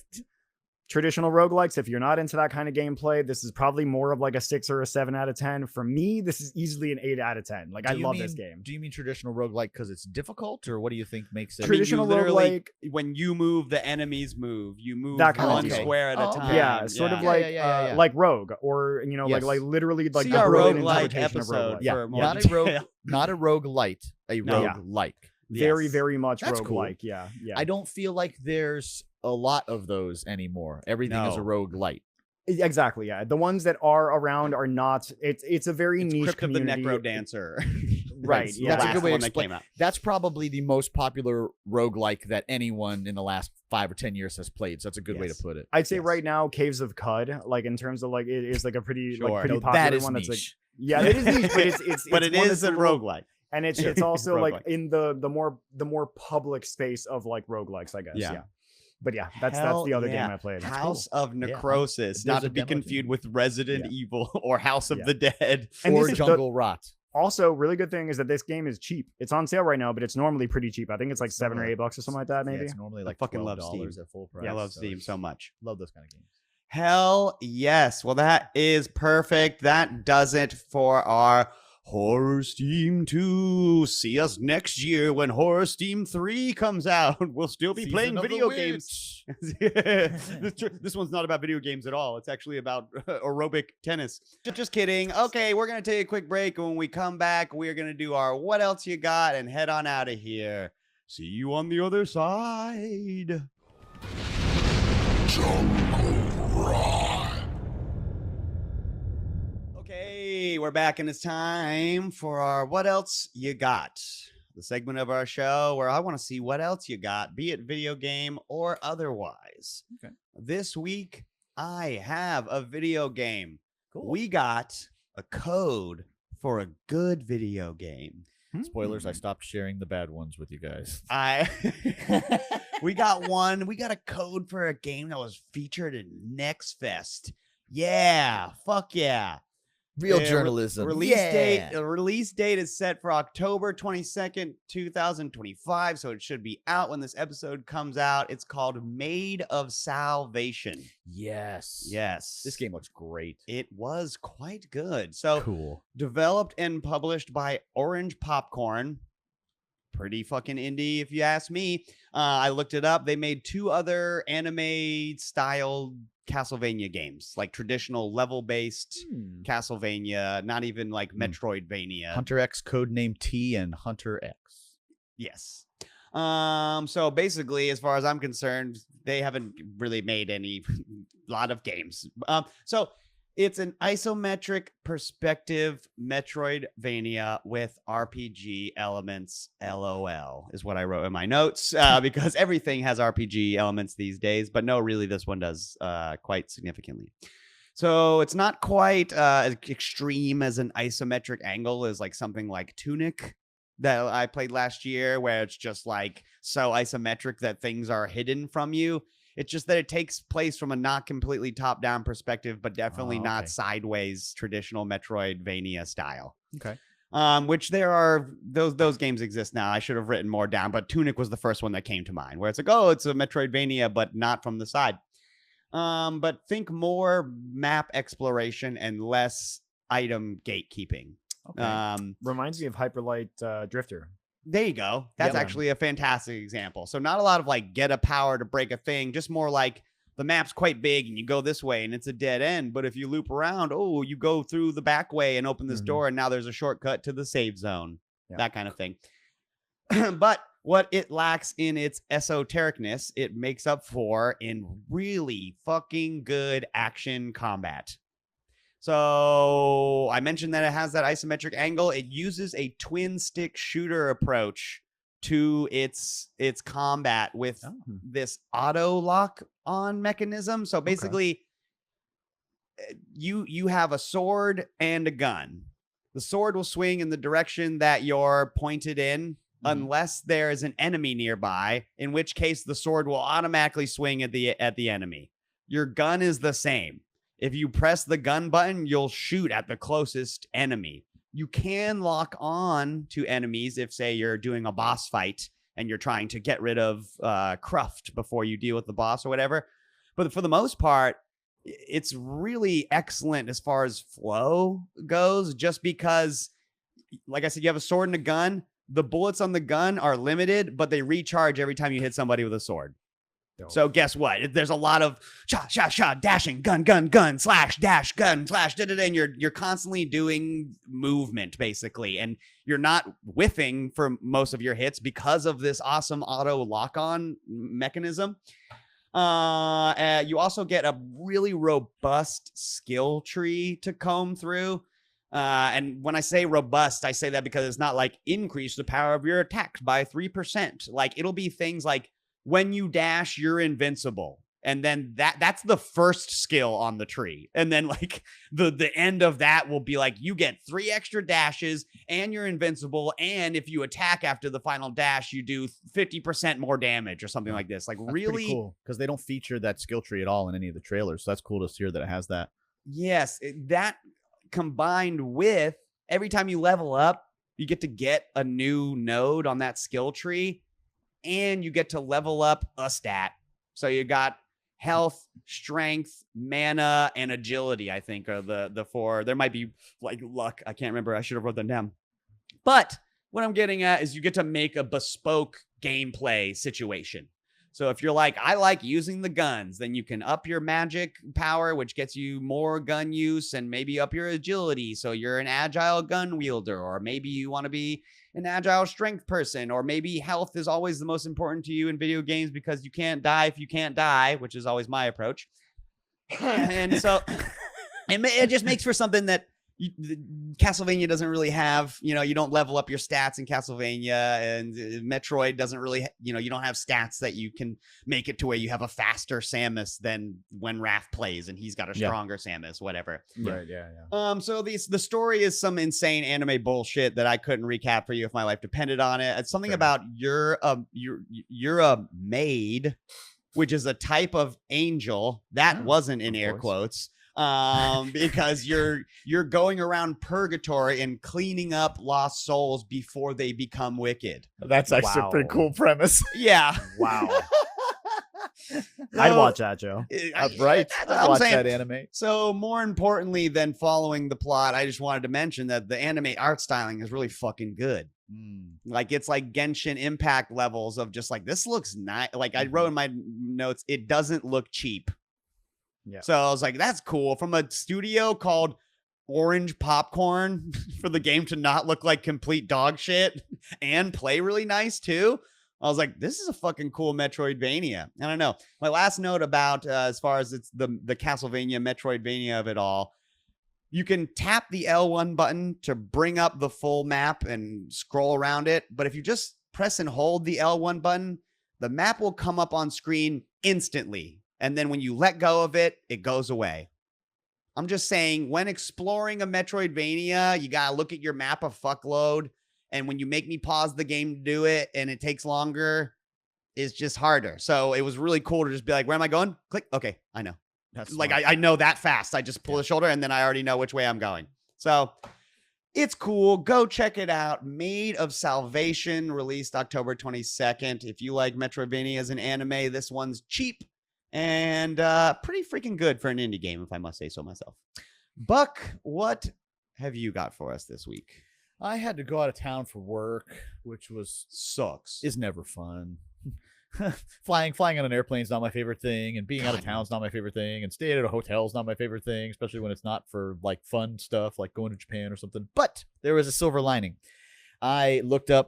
traditional roguelikes, if you're not into that kind of gameplay, this is probably more of like a 6 or a 7 out of 10. For me, this is easily an 8 out of 10. Like, I love this game. Do you mean traditional roguelike because it's difficult, or what do you think makes it traditional roguelike? When you move, the enemies move. You move that kind one of square at a time. Yeah, sort of like like Rogue, or like literally like see our roguelike episode. Yeah, not a rogue, not a roguelite, a roguelike. Very, very much That's roguelike. Cool. Yeah. I don't feel like there's a lot of those anymore. Everything is a roguelite. Exactly. Yeah. The ones that are around are not. It's a very niche Crypt community. of the Necro Dancer. Right. Yeah. That's a good way to explain. That's probably the most popular roguelike that anyone in the last 5 or 10 years has played. So that's a good way to put it. I'd say right now, Caves of Cud, like in terms of like, it is like a pretty pretty popular that is one. niche. That's like, yeah, it is niche, but it's but it is a roguelike. And it's also like in the more public space of like roguelikes, I guess. Yeah. But yeah, that's the other game I played. House of Necrosis, not to be confused with Resident Evil or House of the Dead or Jungle Rot. Also, really good thing is that this game is cheap. It's on sale right now, but it's normally pretty cheap. I think it's like $7 or $8 or something like that. Maybe it's normally like fucking love $12 Steam at full price. Yeah, I love Steam so much. Love those kind of games. Hell yes. Well, that is perfect. That does it for our Horror Steam 2. See us next year when Horror Steam 3 comes out. We'll still be playing video games. This one's not about video games at all. It's actually about aerobic tennis. Just kidding. Okay, we're going to take a quick break. And when we come back, we're going to do our What Else You Got and head on out of here. See you on the other side. Okay, we're back and it's time for our What Else You Got, the segment of our show where I want to see what else you got, be it video game or otherwise. Okay. This week, I have a video game. Cool. We got a code for a good video game. Spoilers, I stopped sharing the bad ones with you guys. We got one. We got a code for a game that was featured in Next Fest. Yeah, fuck yeah. Real journalism. Release date is set for October 22nd, 2025. So it should be out when this episode comes out. It's called Made of Salvation. Yes. This game looks great. It was quite good. So cool. Developed and published by Orange Popcorn. Pretty fucking indie, if you ask me. I looked it up. They made 2 other anime style Castlevania games, like traditional level-based Castlevania, not even like Metroidvania. Hunter X Codename T and Hunter X. Yes. So basically, as far as I'm concerned, they haven't really made any lot of games. So it's an isometric perspective Metroidvania with RPG elements. LOL is what I wrote in my notes because everything has RPG elements these days, but no, really, this one does quite significantly. So it's not quite as extreme as an isometric angle as like something like Tunic that I played last year, where it's just like so isometric that things are hidden from you. It's just that it takes place from a not completely top-down perspective, but definitely not sideways traditional Metroidvania style. Okay. Which there are those games exist now. I should have written more down, but Tunic was the first one that came to mind, where it's like, oh, it's a Metroidvania, but not from the side. But think more map exploration and less item gatekeeping. Okay. Reminds me of Hyperlight Drifter. There you go. That's Yeah. actually a fantastic example. So not a lot of like get a power to break a thing, just more like the map's quite big and you go this way and it's a dead end. But if you loop around, oh, you go through the back way and open this door and now there's a shortcut to the save zone. Yeah. That kind of thing. But what it lacks in its esotericness, it makes up for in really fucking good action combat. So I mentioned that it has that isometric angle. It uses a twin stick shooter approach to its combat with this auto lock on mechanism. So basically, you have a sword and a gun. The sword will swing in the direction that you're pointed in, unless there is an enemy nearby, in which case the sword will automatically swing at the enemy. Your gun is the same. If you press the gun button, you'll shoot at the closest enemy. You can lock on to enemies if, say, you're doing a boss fight and you're trying to get rid of Cruft before you deal with the boss or whatever. But for the most part, it's really excellent as far as flow goes, just because, like I said, you have a sword and a gun. The bullets on the gun are limited, but they recharge every time you hit somebody with a sword. So guess what? There's a lot of shot, dashing, gun, slash, dash, gun, slash, and you're constantly doing movement, basically. And you're not whiffing for most of your hits because of this awesome auto lock-on mechanism. You also get a really robust skill tree to comb through. And when I say robust, I say that because it's not like increase the power of your attacks by 3%. Like it'll be things like, when you dash, you're invincible. And then that's the first skill on the tree. And then like the end of that will be like, you get 3 extra dashes and you're invincible. And if you attack after the final dash, you do 50% more damage or something like this. Like That's really cool, because they don't feature that skill tree at all in any of the trailers. So that's cool to hear that it has that. Yes. That combined with every time you level up, you get to get a new node on that skill tree. And you get to level up a stat. So you got health, strength, mana, and agility, I think, are the 4. There might be like luck. I can't remember. I should have wrote them down. But what I'm getting at is you get to make a bespoke gameplay situation. So if you're like, I like using the guns, then you can up your magic power, which gets you more gun use, and maybe up your agility. So you're an agile gun wielder, or maybe you want to be an agile strength person, or maybe health is always the most important to you in video games because you can't die if you can't die, which is always my approach. And so it just makes for something that Castlevania doesn't really have. You know, you don't level up your stats in Castlevania, and Metroid doesn't really, you don't have stats that you can make it to where you have a faster Samus than when Raph plays and he's got a stronger Samus, whatever. Right. Yeah. So the story is some insane anime bullshit that I couldn't recap for you if my life depended on it. It's something about you're a maid, which is a type of angel that wasn't in air quotes. Because you're going around purgatory and cleaning up lost souls before they become wicked. That's actually a pretty cool premise. Yeah. Wow. I'd watch that, Joe. Right. I'd watch that anime. So more importantly than following the plot, I just wanted to mention that the anime art styling is really fucking good. Like it's like Genshin Impact levels of just like, this looks nice. Like I wrote in my notes, it doesn't look cheap. Yeah. So I was like, that's cool. From a studio called Orange Popcorn, for the game to not look like complete dog shit and play really nice too. I was like, this is a fucking cool Metroidvania. I don't know. My last note about as far as it's the Castlevania Metroidvania of it all, you can tap the L1 button to bring up the full map and scroll around it. But if you just press and hold the L1 button, the map will come up on screen instantly. And then when you let go of it, it goes away. I'm just saying, when exploring a Metroidvania, you got to look at your map a fuckload. And when you make me pause the game to do it and it takes longer, it's just harder. So it was really cool to just be like, where am I going? Click. Okay, I know. That's like, I know that fast. I just pull the shoulder and then I already know which way I'm going. So it's cool. Go check it out. Maid of Salvation, released October 22nd. If you like Metroidvania as an anime, this one's cheap. and pretty freaking good for an indie game, if I must say so myself. Buck, what have you got for us this week? I had to go out of town for work, which Sucks. is never fun. flying on an airplane is not my favorite thing, and being out of town is not my favorite thing, and staying at a hotel is not my favorite thing, especially when it's not for like fun stuff like going to Japan or something. But there was a silver lining. I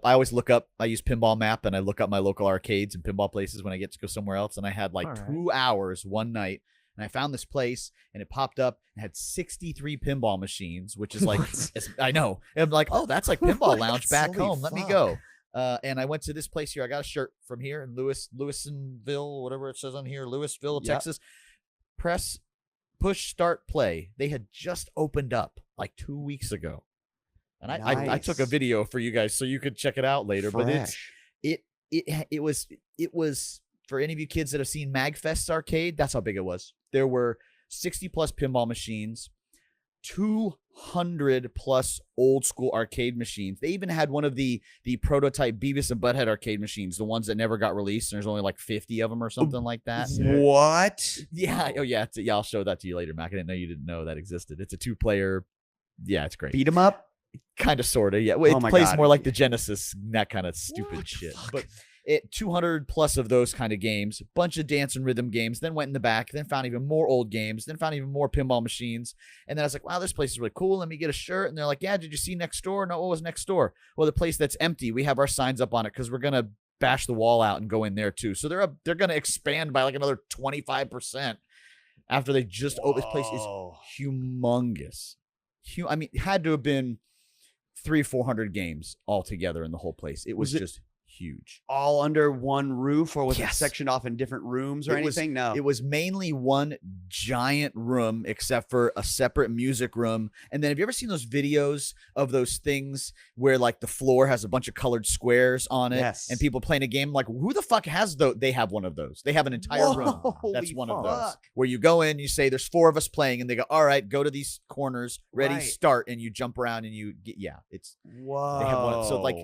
always look up, I use Pinball Map, and I look up my local arcades and pinball places when I get to go somewhere else, and I had like 2 hours one night, and I found this place, and it popped up and had 63 pinball machines, which is like, I know. And I'm like, oh, that's like Pinball Lounge back home. Let me go. And I went to this place here. I got a shirt from here in Lewisonville, whatever it says on here, Louisville, Texas. Push, start, play. They had just opened up like 2 weeks ago. And I took a video for you guys so you could check it out later. Fresh. But it was for any of you kids that have seen MagFest arcade, that's how big it was. There were 60 plus pinball machines, 200 plus old school arcade machines. They even had one of the prototype Beavis and Butthead arcade machines, the ones that never got released. And there's only like 50 of them or something like that. What? Yeah. Oh yeah. Yeah. I'll show that to you later, Mac. I didn't know you didn't know that existed. It's a 2-player. Yeah, it's great. Beat 'em up? Kind of, sort of. Yeah. Well, it plays God. more like the Genesis, that kind of stupid shit. But 200 plus of those kind of games, bunch of dance and rhythm games, then went in the back, then found even more old games, then found even more pinball machines. And then I was like, wow, this place is really cool. Let me get a shirt. And they're like, yeah, did you see next door? No, what was next door? Well, the place that's empty, we have our signs up on it because we're going to bash the wall out and go in there too. So they're going to expand by like another 25% after they just, this place is humongous. I mean, it had to have been 300-400 games altogether in the whole place. It was just huge. All under one roof, or was it sectioned off in different rooms or anything? No. It was mainly one giant room, except for a separate music room. And then have you ever seen those videos of those things where like the floor has a bunch of colored squares on it? Yes. And people playing a game? Like, who the fuck has those? They have one of those. They have an entire room. That's one of those. Where you go in, you say, there's 4 of us playing, and they go, all right, go to these corners, ready, start, and you jump around and you get, it's, whoa. They have one. So like,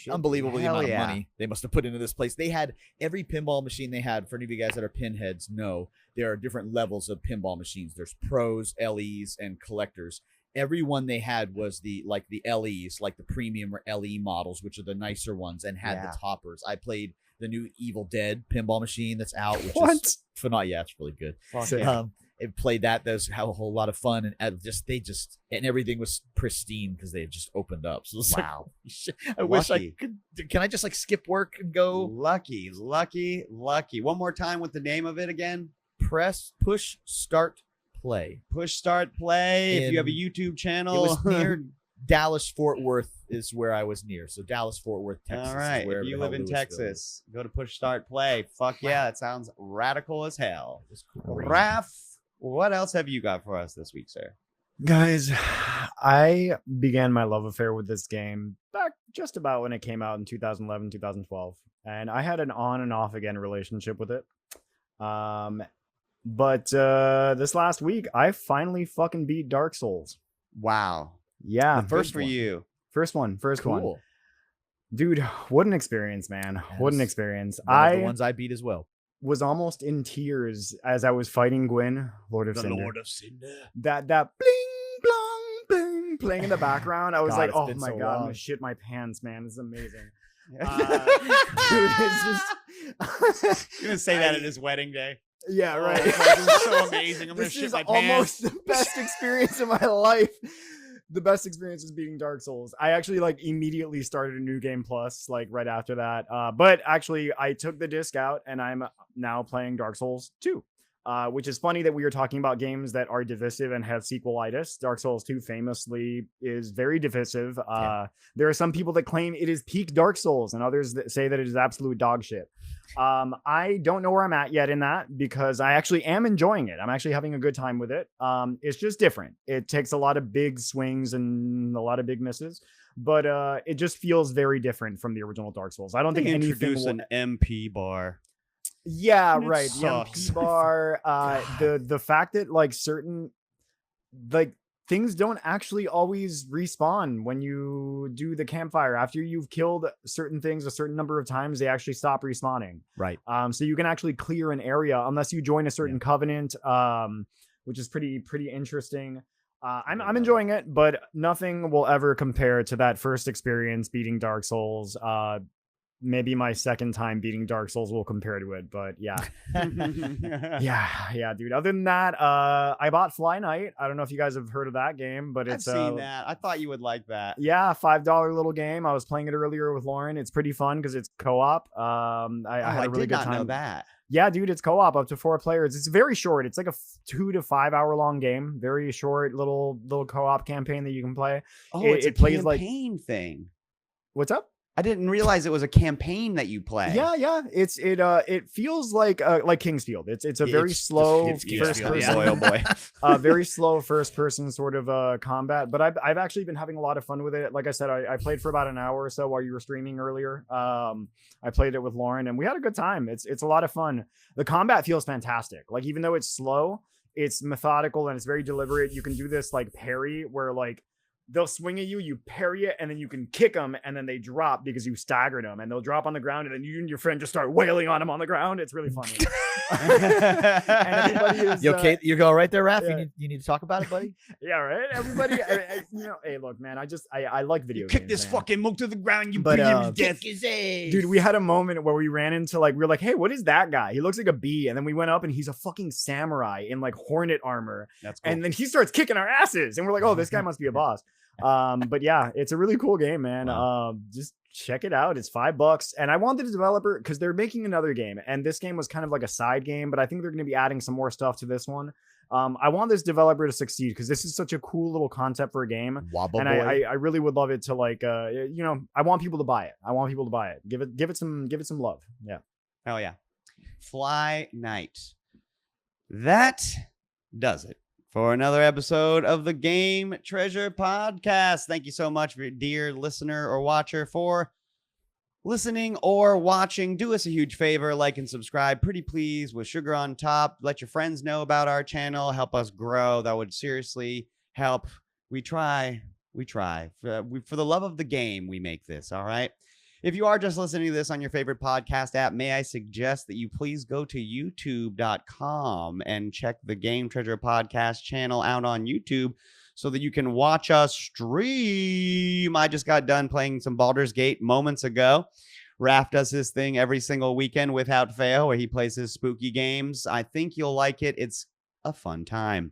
unbelievable the amount of money they must have put into this place. They had every pinball machine they had. For any of you guys that are pinheads, know there are different levels of pinball machines. There's pros, LEs, and collectors. Every one they had was the LEs, like the premium or LE models, which are the nicer ones, and had the toppers. I played the new Evil Dead pinball machine that's out, which is phenomenal. Yeah, it's really good. It played that. Those have a whole lot of fun, and and everything was pristine because they had just opened up. So it's wow. Like, I wish I could. Can I just like skip work and go? Lucky. One more time with the name of it again. Push, start, play. Push, start, play. If you have a YouTube channel, it was near Dallas Fort Worth is where I was near. So Dallas Fort Worth, Texas. All right. Is if you live in Texas, go to Push, Start, Play. Fuck yeah, it sounds radical as hell. Raph, what else have you got for us this week, sir? Guys, I began my love affair with this game back just about when it came out in 2011, 2012. And I had an on and off again relationship with it. But this last week, I finally fucking beat Dark Souls. Wow. Yeah. First for you. First one. Cool. Dude, what an experience, man. Yes. What an experience. The ones I beat as well. Was almost in tears as I was fighting Gwyn, Lord of Cinder. That bling blong bling playing in the background. I was like, oh my God, I'm gonna shit my pants, man. It's amazing. Dude, it's just You're gonna say that at his wedding day. Yeah, right. It's so amazing. I'm gonna shit my pants. Almost the best experience of my life. The best experience was beating Dark Souls. I actually like immediately started a new game plus like right after that. But actually I took the disc out and I'm now playing Dark Souls 2. Which is funny that we are talking about games that are divisive and have sequelitis. Dark Souls 2 famously is very divisive. There are some people that claim it is peak Dark Souls and others that say that it is absolute dog shit. I don't know where I'm at yet in that because I actually am enjoying it. I'm actually having a good time with it. It's just different. It takes a lot of big swings and a lot of big misses, but it just feels very different from the original Dark Souls. I don't think anything introduce an MP bar. Yeah, and right. The MP bar, the fact that like certain like things don't actually always respawn when you do the campfire. After you've killed certain things a certain number of times, they actually stop respawning. Right. So you can actually clear an area unless you join a certain covenant, which is pretty interesting. I'm enjoying it, but nothing will ever compare to that first experience beating Dark Souls. Maybe my second time beating Dark Souls will compare to it, but yeah. yeah, dude. Other than that, I bought Fly Night. I don't know if you guys have heard of that game, but I've seen that. I thought you would like that. Yeah, $5 little game. I was playing it earlier with Lauren. It's pretty fun because it's co-op. I had a really did good not time. know that. Yeah, dude, it's co-op up to 4 players. It's very short. It's like a 2 to 5 hour long game. Very short little co-op campaign that you can play. Oh, it it plays campaign thing. What's up? I didn't realize it was a campaign that you play. Yeah. It feels like Kingsfield. It's a very slow first person. Boy, oh boy. Very slow first person sort of combat. But I've actually been having a lot of fun with it. Like I said, I played for about an hour or so while you were streaming earlier. I played it with Lauren and we had a good time. It's a lot of fun. The combat feels fantastic. Like even though it's slow, it's methodical and it's very deliberate. You can do this like parry where like they'll swing at you, you parry it, and then you can kick them, and then they drop because you staggered them, and they'll drop on the ground, and then you and your friend just start wailing on them on the ground. It's really funny. And everybody is, you okay? You go right there, Raph. Yeah. You need to talk about it, buddy. Yeah, right. Everybody, hey, look, man. I like video games. Kick this fucking mook to the ground. You beat him to death. Dude, we had a moment where we ran into we were like, hey, what is that guy? He looks like a bee, and then we went up, and he's a fucking samurai in like hornet armor. That's cool. And then he starts kicking our asses, and we're like, oh, this guy must be a boss. But yeah, it's a really cool game, man. Wow. Just check it out. It's $5, and I wanted a developer because they're making another game, and this game was kind of like a side game, but I think they're going to be adding some more stuff to this one. I want this developer to succeed because this is such a cool little concept for a game. Wobble and I really would love it to I want people to buy it. Give it some love. Yeah. Hell yeah. Fly Night. That does it for another episode of the Game Treasure Podcast. Thank you so much, dear listener or watcher, for listening or watching. Do us a huge favor, like and subscribe, pretty please, with sugar on top. Let your friends know about our channel. Help us grow. That would seriously help. We try. For the love of the game, we make this, all right? If you are just listening to this on your favorite podcast app, may I suggest that you please go to youtube.com and check the Game Treasure Podcast channel out on YouTube so that you can watch us stream. I just got done playing some Baldur's Gate moments ago. Raph does his thing every single weekend without fail, where he plays his spooky games. I think you'll like it. It's a fun time.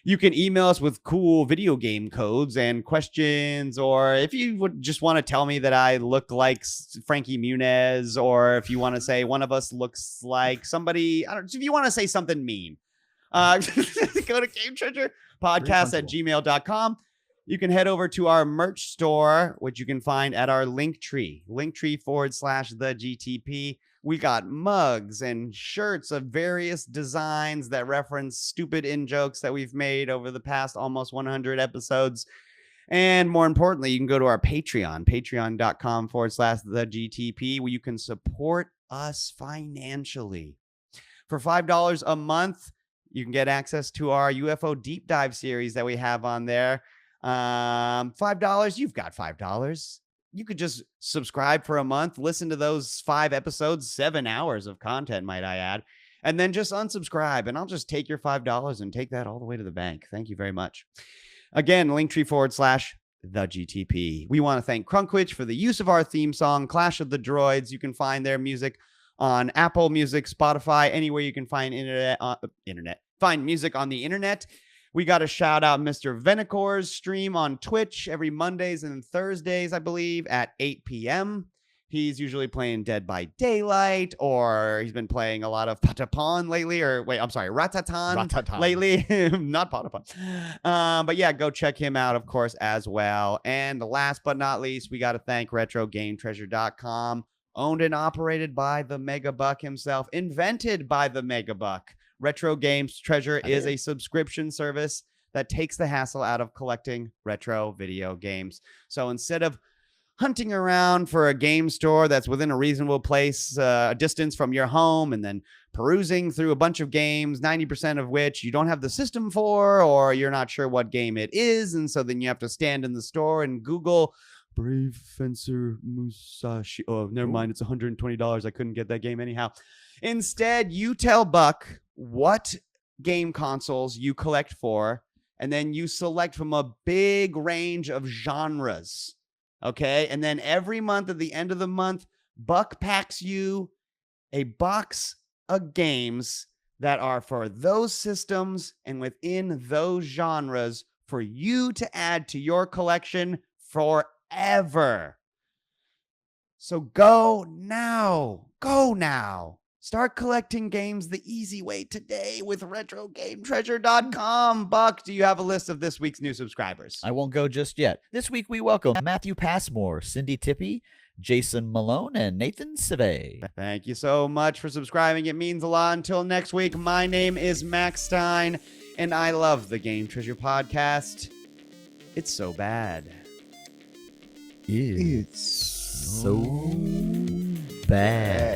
You can email us with cool video game codes and questions, or if you would just want to tell me that I look like Frankie Muniz, or if you want to say one of us looks like somebody, I don't know, if you want to say something mean, go to Game Treasure Podcast at gmail.com. You can head over to our merch store, which you can find at our linktree /the GTP. We got mugs and shirts of various designs that reference stupid in-jokes that we've made over the past almost 100 episodes. And more importantly, you can go to our Patreon, patreon.com /the GTP, where you can support us financially. For $5 a month, you can get access to our UFO deep dive series that we have on there. $5, you've got $5. You could just subscribe for a month, listen to those 5 episodes, 7 hours of content, might I add, and then just unsubscribe, and I'll just take your $5 and take that all the way to the bank. Thank you very much. Again, linktree /the GTP. We want to thank Crunkwitch for the use of our theme song, Clash of the Droids. You can find their music on Apple Music, Spotify, anywhere you can find find music on the internet. We got to shout out Mr. Venicor's stream on Twitch every Mondays and Thursdays, I believe, at 8 p.m. He's usually playing Dead by Daylight, or he's been playing a lot of Patapon lately, Ratatan lately, not Patapon. But yeah, go check him out, of course, as well. And last but not least, we got to thank RetroGameTreasure.com, owned and operated by the Megabuck himself, invented by the Megabuck. Retro Games Treasure is a subscription service that takes the hassle out of collecting retro video games. So instead of hunting around for a game store that's within a reasonable place, distance from your home, and then perusing through a bunch of games, 90% of which you don't have the system for, or you're not sure what game it is. And so then you have to stand in the store and Google Brave Fencer Musashi. Oh, never mind. It's $120. I couldn't get that game anyhow. Instead, you tell Buck what game consoles you collect for, and then you select from a big range of genres. Okay. And then every month at the end of the month, Buck packs you a box of games that are for those systems and within those genres for you to add to your collection forever. So go now. Go now. Start collecting games the easy way today with RetroGameTreasure.com. Buck, do you have a list of this week's new subscribers? I won't go just yet. This week we welcome Matthew Passmore, Cindy Tippy, Jason Malone, and Nathan Sive. Thank you so much for subscribing. It means a lot. Until next week, my name is Max Stein, and I love the Game Treasure podcast. It's so bad. It's so bad.